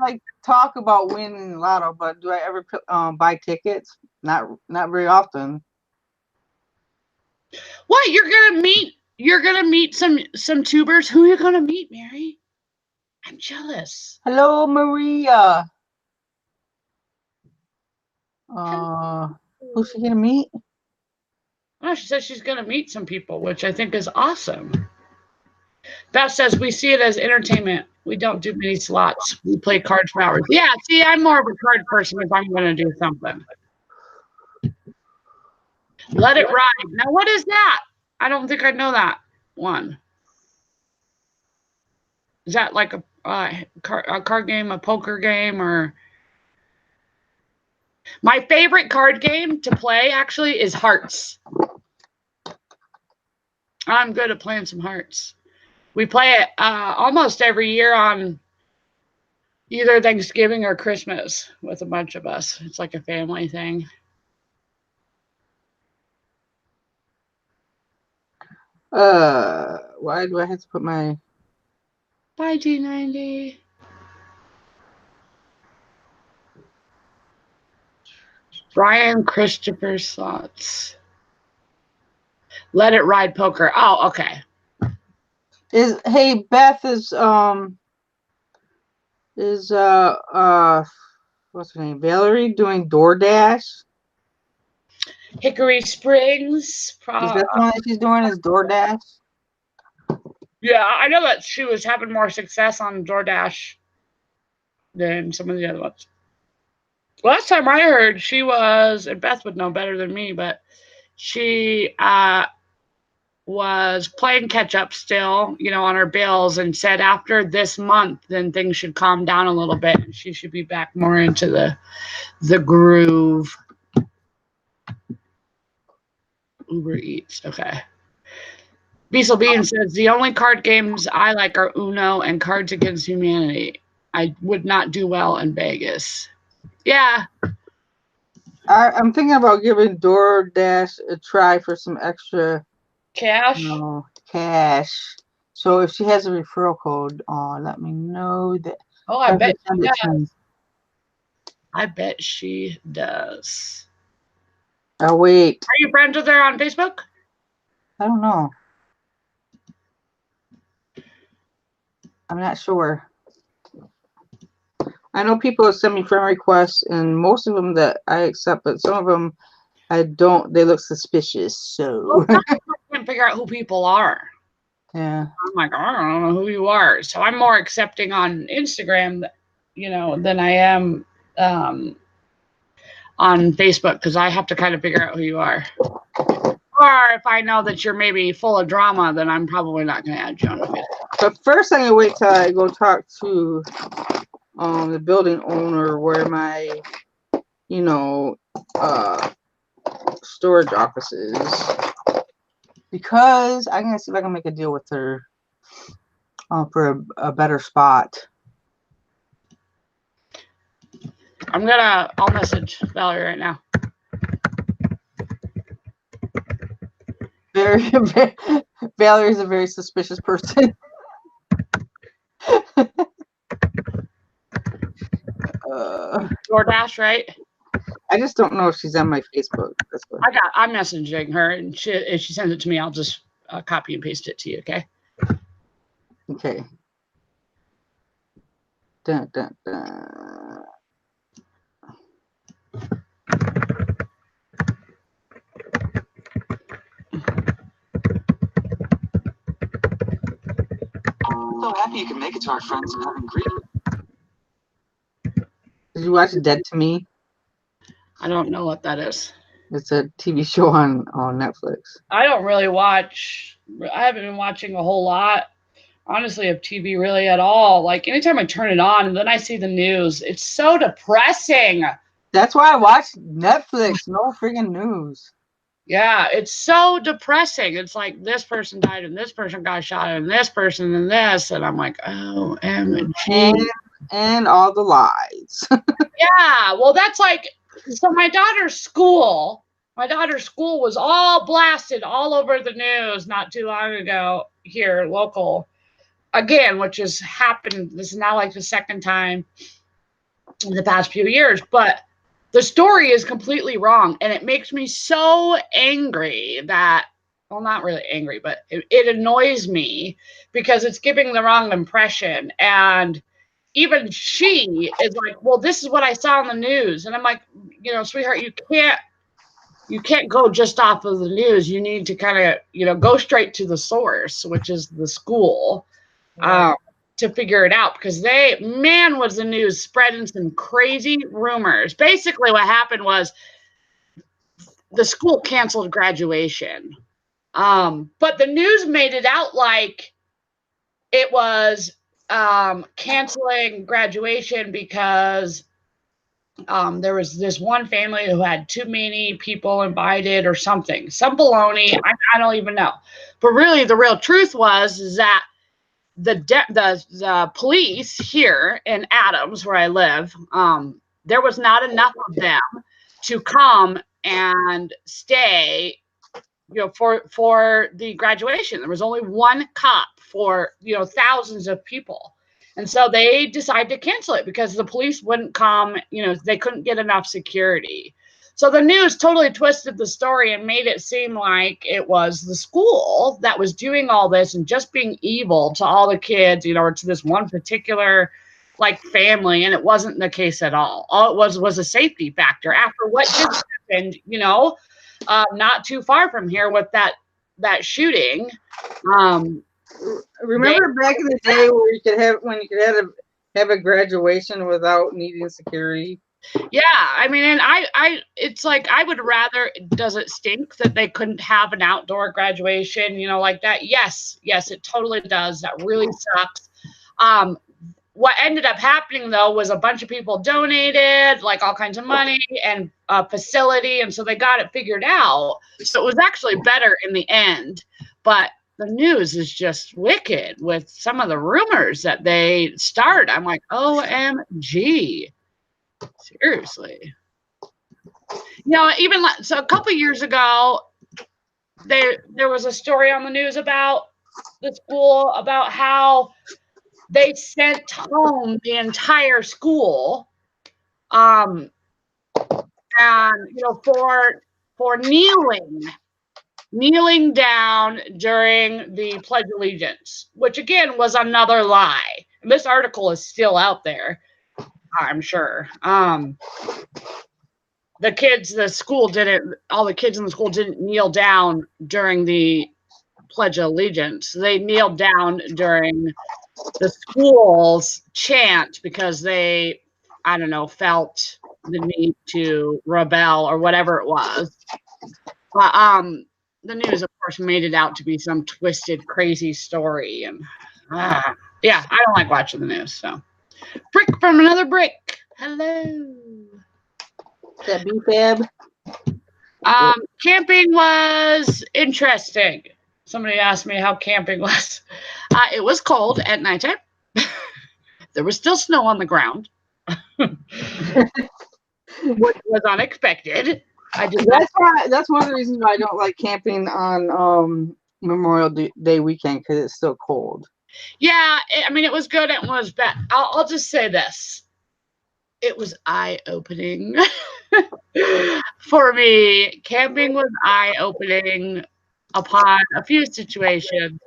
like talk about winning lotto, but do I ever buy tickets? Not very often. What, you're gonna meet some tubers? Who are you gonna meet, Mary? I'm jealous. Hello, Maria. Who's she gonna meet? Oh, she says she's gonna meet some people, which I think is awesome. Beth says we see it as entertainment. We don't do many slots. We play cards for hours. Yeah, see, I'm more of a card person if I'm going to do something. Let it ride. Now, what is that? I don't think I know that one. Is that like a card game, a poker game, or? My favorite card game to play, actually, is Hearts. I'm good at playing some Hearts. We play it almost every year on either Thanksgiving or Christmas with a bunch of us. It's like a family thing. Why do I have to put my... Bye, G90. Brian Christopher's thoughts. Let it ride poker. Oh, okay. Hey, Beth is what's her name? Valerie doing DoorDash? Hickory Springs. Is that the one that she's doing is DoorDash? Yeah, I know that she was having more success on DoorDash than some of the other ones. Last time I heard, she was, and Beth would know better than me, but she was playing catch up still, on her bills, and said after this month, then things should calm down a little bit, and she should be back more into the groove. Uber Eats, okay. Beasel Bean says, the only card games I like are Uno and Cards Against Humanity. I would not do well in Vegas. Yeah. I'm thinking about giving DoorDash a try for some extra cash. Cash. So if she has a referral code, let me know that. Oh, I bet. I bet she does. Oh, wait. Are you friends with her on Facebook? I don't know. I'm not sure. I know people send me friend requests, and most of them that I accept, but some of them I don't. They look suspicious. So Well, I can't figure out who people are. yeah. I'm like, I don't know who you are. So I'm more accepting on Instagram, than I am on Facebook, because I have to kind of figure out who you are. Or if I know that you're maybe full of drama, then I'm probably not going to add you on Facebook. But first, I'm gonna wait till I go talk to the building owner where my storage office is, because I'm gonna see if I can make a deal with her for a better spot. I'll message Valerie right now. Valerie's a very suspicious person. DoorDash, right? I just don't know if she's on my Facebook. That's what. I'm messaging her, and if she sends it to me, I'll just copy and paste it to you. Okay. Okay. Dun, dun, dun. So happy you can make it to our friends and having greeted. Did you watch Dead to Me? I don't know what that is. It's a TV show on Netflix. I don't really watch. I haven't been watching a whole lot, honestly, of TV really at all. Like anytime I turn it on and then I see the news, it's so depressing. That's why I watch Netflix. No freaking news. Yeah, it's so depressing. It's like this person died and this person got shot and this person and this, and I'm like, OMG. And all the lies. Yeah, well, that's like, so my daughter's school was all blasted all over the news not too long ago here local again, which has happened. This is now like the second time in the past few years, but the story is completely wrong, and it makes me so angry that, well, not really angry, but it annoys me because it's giving the wrong impression. And even she is like, well, this is what I saw on the news. And I'm like, sweetheart, you can't go just off of the news. You need to kind of, go straight to the source, which is the school, to figure it out, because was the news spreading some crazy rumors. Basically what happened was the school canceled graduation. But the news made it out like it was canceling graduation because there was this one family who had too many people invited or something, some baloney. I don't even know. But really, the real truth is that the police here in Adams, where I live, there was not enough of them to come and stay, for the graduation. There was only one cop for, thousands of people. And so they decided to cancel it because the police wouldn't come, they couldn't get enough security. So the news totally twisted the story and made it seem like it was the school that was doing all this and just being evil to all the kids, or to this one particular family. And it wasn't the case at all. All it was a safety factor after what just happened, not too far from here with that shooting. Remember back in the day where you could have a graduation without needing security? Yeah, I mean, and it's like, I would rather, does it stink that they couldn't have an outdoor graduation, like that? Yes, it totally does. That really sucks. What ended up happening, though, was a bunch of people donated, all kinds of money and a facility, and so they got it figured out. So it was actually better in the end. But the news is just wicked with some of the rumors that they start. I'm like, OMG. Seriously. Even so, a couple years ago, there was a story on the news about the school, about how they sent home the entire school And for kneeling down during the Pledge of Allegiance, which again was another lie. And this article is still out there, I'm sure. All the kids in the school didn't kneel down during the Pledge of Allegiance. They kneeled down during the school's chant because they, I don't know, felt the need to rebel or whatever it was. But the news, of course, made it out to be some twisted, crazy story. And yeah, I don't like watching the news. So, brick from another brick. Hello. That B-Fab. Camping was interesting. Somebody asked me how camping was. It was cold at nighttime. There was still snow on the ground, which was unexpected. That's one of the reasons why I don't like camping on Memorial Day weekend, because it's still cold. Yeah, I mean, it was good and it was bad. I'll just say this. It was eye-opening for me. Camping was eye-opening upon a few situations.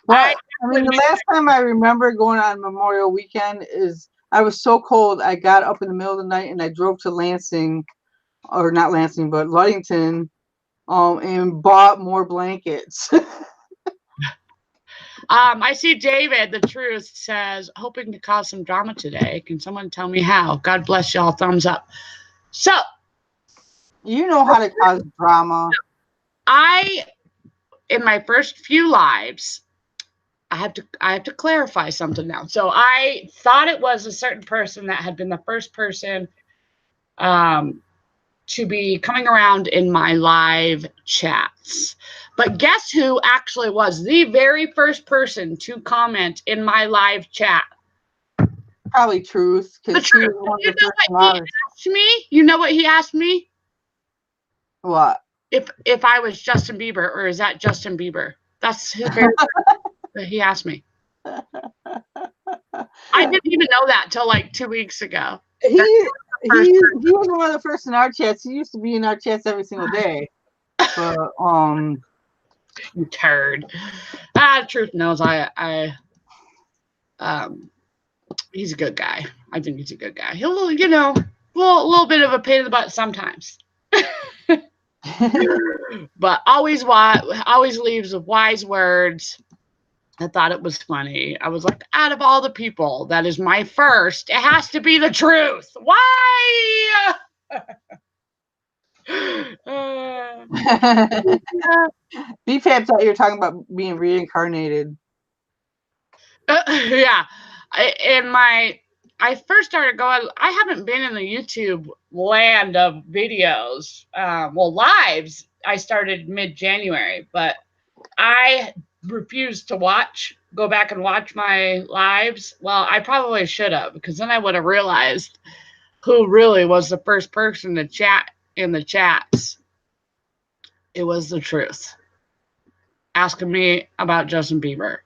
Well, I mean, the last time I remember going on Memorial Weekend is I was so cold. I got up in the middle of the night and I drove to Lansing, or not Lansing, but Ludington, and bought more blankets. I see David, the truth, says, hoping to cause some drama today. Can someone tell me how? God bless y'all. Thumbs up. So, you know how to cause drama. In my first few lives, I have to clarify something now. So I thought it was a certain person that had been the first person to be coming around in my live chats. But guess who actually was the very first person to comment in my live chat? Probably Truth, because she was one of the first ones. You know what he asked me? What? If I was Justin Bieber, or is that Justin Bieber? That's who he asked me. I didn't even know that till like 2 weeks ago. He was one of the first in our chats. He used to be in our chats every single day. But you turd. Truth knows he's a good guy. I think he's a good guy. He'll, a little bit of a pain in the butt sometimes. But always leaves with wise words. I thought it was funny. I was like, out of all the people, that is my first. It has to be the truth. Why? B-Fab thought you were talking about being reincarnated. Yeah. I first started going, I haven't been in the YouTube land of videos. Lives, I started mid-January, but I refused to go back and watch my lives. Well, I probably should have, because then I would have realized who really was the first person to chat in the chats. It was the truth. Asking me about Justin Bieber.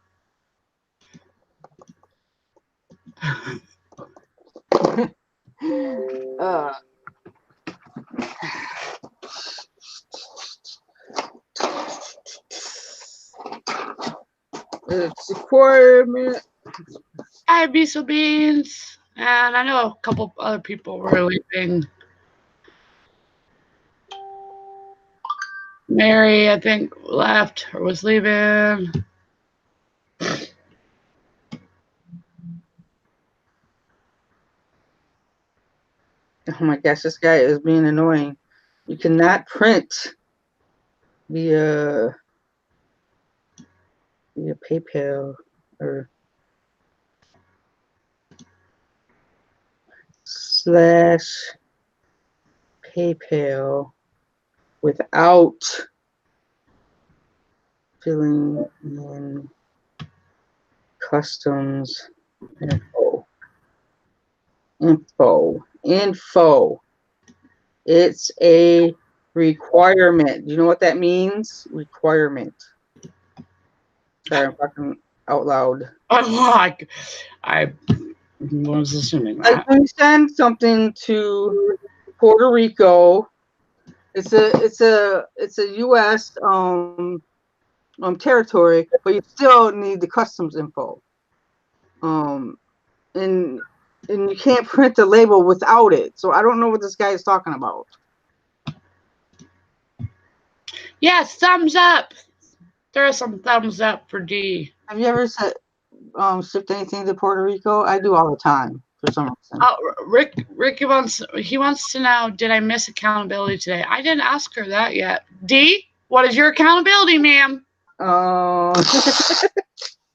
It's requirement. I have Diesel Beans, and I know a couple other people were leaving. Mary, I think, left or was leaving. Oh my gosh, this guy is being annoying. You cannot print via PayPal or /PayPal without filling in customs info. It's a requirement. Do you know what that means? Requirement. Sorry, I'm talking out loud. I was assuming Like that. when you send something to Puerto Rico, it's a U.S. Territory, but you still need the customs info. And you can't print the label without it. So I don't know what this guy is talking about. Yes, thumbs up. There are some thumbs up for D. Have you ever shipped anything to Puerto Rico? I do all the time for some reason. Oh, Ricky wants to know, did I miss accountability today? I didn't ask her that yet. D, what is your accountability, ma'am? What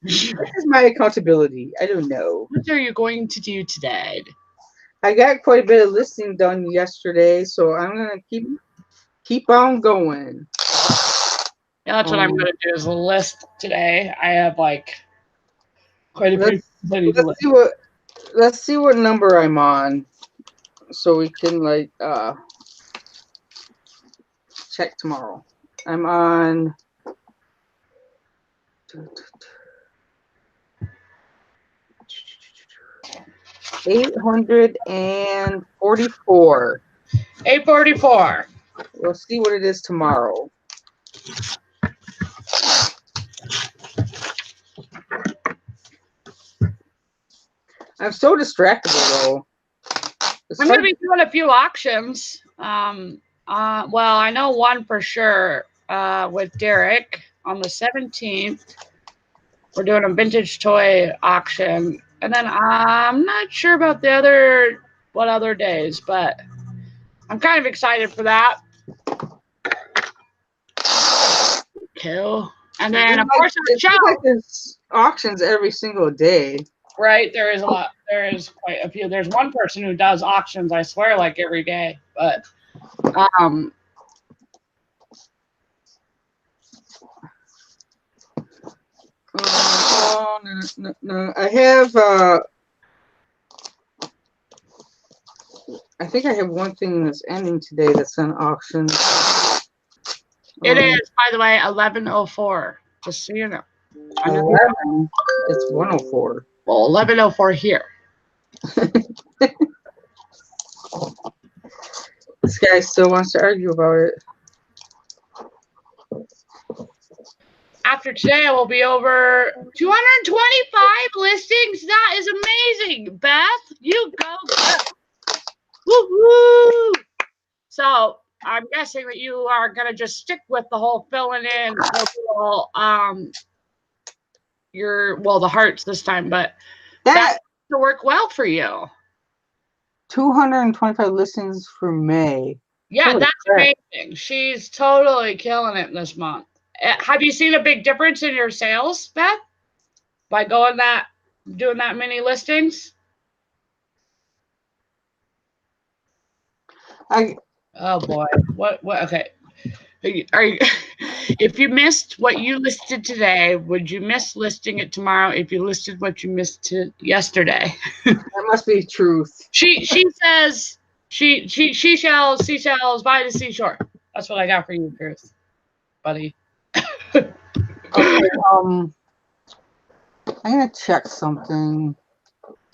is my accountability? I don't know. What are you going to do today? I got quite a bit of listing done yesterday, so I'm gonna keep on going. Yeah, that's what I'm gonna do is a list today. I have like quite a few. Let's see what number I'm on, so we can like check tomorrow. I'm on 844. 844. We'll see what it is tomorrow. I'm so distractible though. I'm going to be doing a few auctions. Well, I know one for sure with Derek on the 17th. We're doing a vintage toy auction. And then I'm not sure about what other days, but I'm kind of excited for that. Cool. And then, of course, there's auctions every single day. Right, there is a lot. There is quite a few. There's one person who does auctions, I swear, like every day. But no. I have I think I have one thing that's ending today that's on auction. It is, by the way, 11:04. Just so you know. 11. It's 104. Well, 11:04 here. This guy still wants to argue about it. After today, I will be over 225 listings. That is amazing. Beth, you go. Woo-hoo! So I'm guessing that you are going to just stick with the whole filling in the hearts this time, but that will work well for you. 225 listings for May. Yeah, holy that's crap. Amazing. She's totally killing it this month. Have you seen a big difference in your sales, Beth, by doing that many listings? Oh boy, what? Okay, are you? If you missed what you listed today, would you miss listing it tomorrow? If you listed what you missed yesterday, that must be truth. She says she shells by the seashore. That's what I got for you, Chris, buddy. Okay, I'm gonna check something.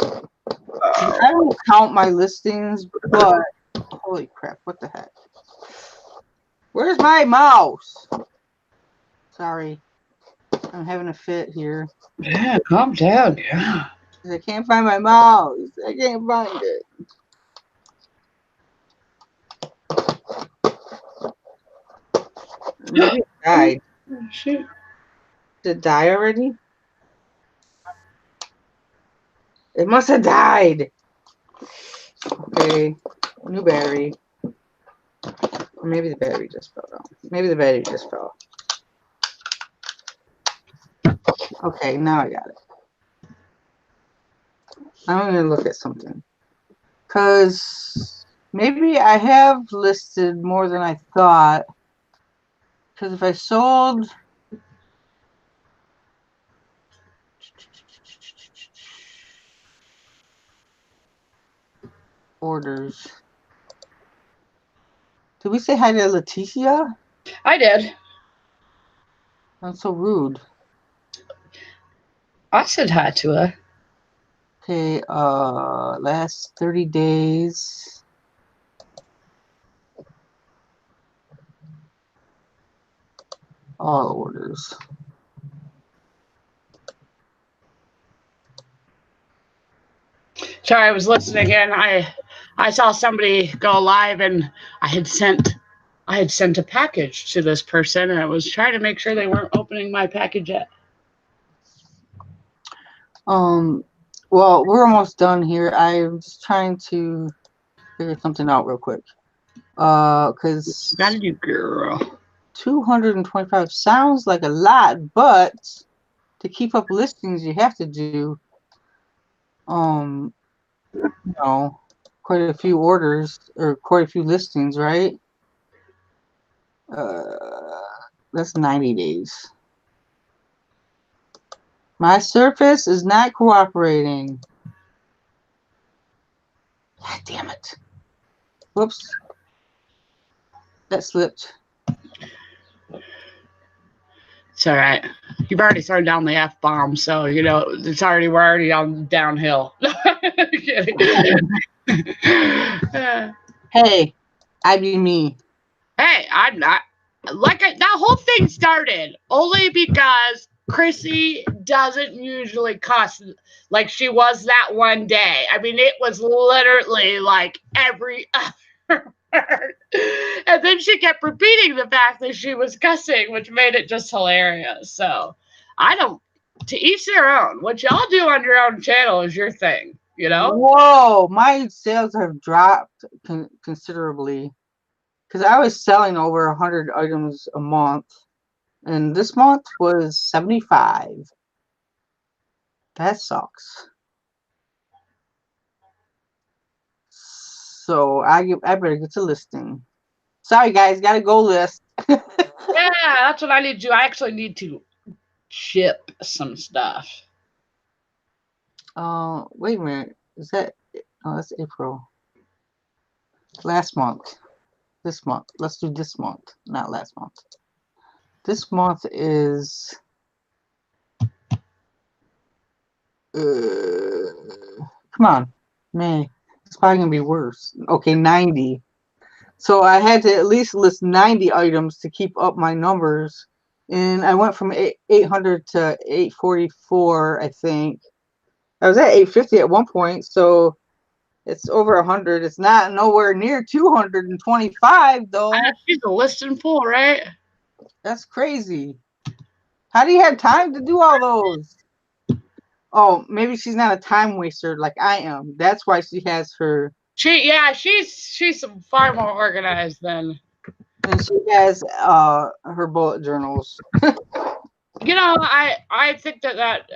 I don't count my listings, but holy crap, what the heck? Where's my mouse? Sorry, I'm having a fit here. Yeah, calm down. Yeah. I can't find my mouse. I can't find it. Maybe it died. Shoot. Did it die already? It must have died. Okay, new battery. Or maybe the battery just fell down. Maybe the battery just fell. Okay, now I got it. I'm going to look at something. Because maybe I have listed more than I thought. Because if I sold... orders. Did we say hi to Leticia? I did. That's so rude. I said hi to her. Okay, last 30 days. All orders. Sorry, I was listening in. I saw somebody go live, and I had sent a package to this person, and I was trying to make sure they weren't opening my package yet. Well, we're almost done here. I'm just trying to figure something out real quick. Because Gotta do, girl. 225 sounds like a lot, but to keep up listings, you have to do, quite a few orders or quite a few listings, right? That's 90 days. My Surface is not cooperating. God damn it. Whoops. That slipped. It's all right. You've already thrown down the F-bomb, so we're already on downhill. Hey, I be me. Hey, I'm not that whole thing started only because Chrissy doesn't usually cuss like she was that one day. I mean, it was literally like every other word. And then she kept repeating the fact that she was cussing, which made it just hilarious. So to each their own. What y'all do on your own channel is your thing, Whoa, my sales have dropped considerably. Because I was selling over 100 items a month, and this month was 75. That sucks. So I better get to listing. Sorry guys, gotta go list. Yeah, that's what I need to do. I actually need to ship some stuff. Wait a minute. Is that? Oh, that's April. Last month. This month. Let's do this month, not last month. This month is. Come on, May. It's probably gonna be worse. Okay, 90. So I had to at least list 90 items to keep up my numbers, and I went from 800 to 844. I think I was at 850 at one point. So it's over 100. It's not nowhere near 225 though. She's a listing full, right? That's crazy. How do you have time to do all those? Oh, maybe she's not a time waster like I am. That's why she has her. She's far more organized than. And she has her bullet journals. I think that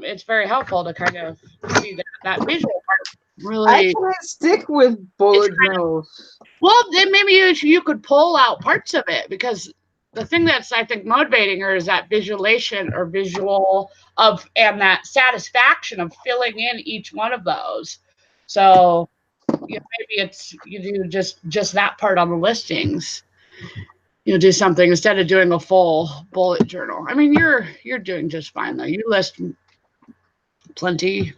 it's very helpful to kind of see that visual part. Really, I can't stick with bullet journals. Well, then maybe you could pull out parts of it, because the thing that's, I think, motivating her is that visualization or visual of, and that satisfaction of filling in each one of those. So maybe it's you do just that part on the listings. Do something instead of doing a full bullet journal. I mean, you're doing just fine though. You list plenty.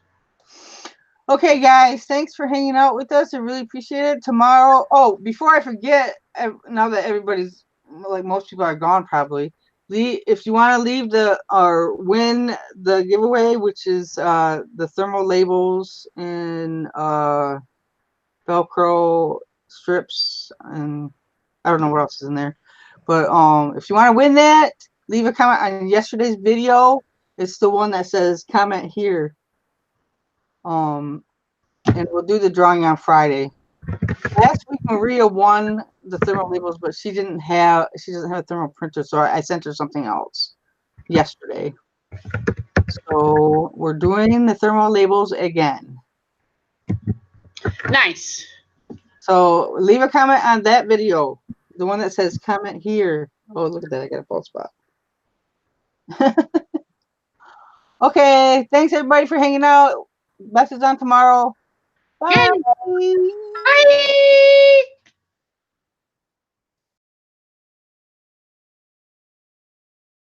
Okay, guys, thanks for hanging out with us. I really appreciate it. Tomorrow, before I forget, now that everybody's, like, most people are gone probably, if you want to leave or win the giveaway, which is the thermal labels and Velcro strips, and I don't know what else is in there. But if you want to win that, leave a comment on yesterday's video. It's the one that says comment here. And we'll do the drawing on Friday. Last week Maria won the thermal labels, but she doesn't have a thermal printer, so I sent her something else yesterday. So we're doing the thermal labels again. Nice. So leave a comment on that video, the one that says comment here. Oh, look at that, I got a false spot. Okay, thanks everybody for hanging out. Message on tomorrow. Bye. Bye.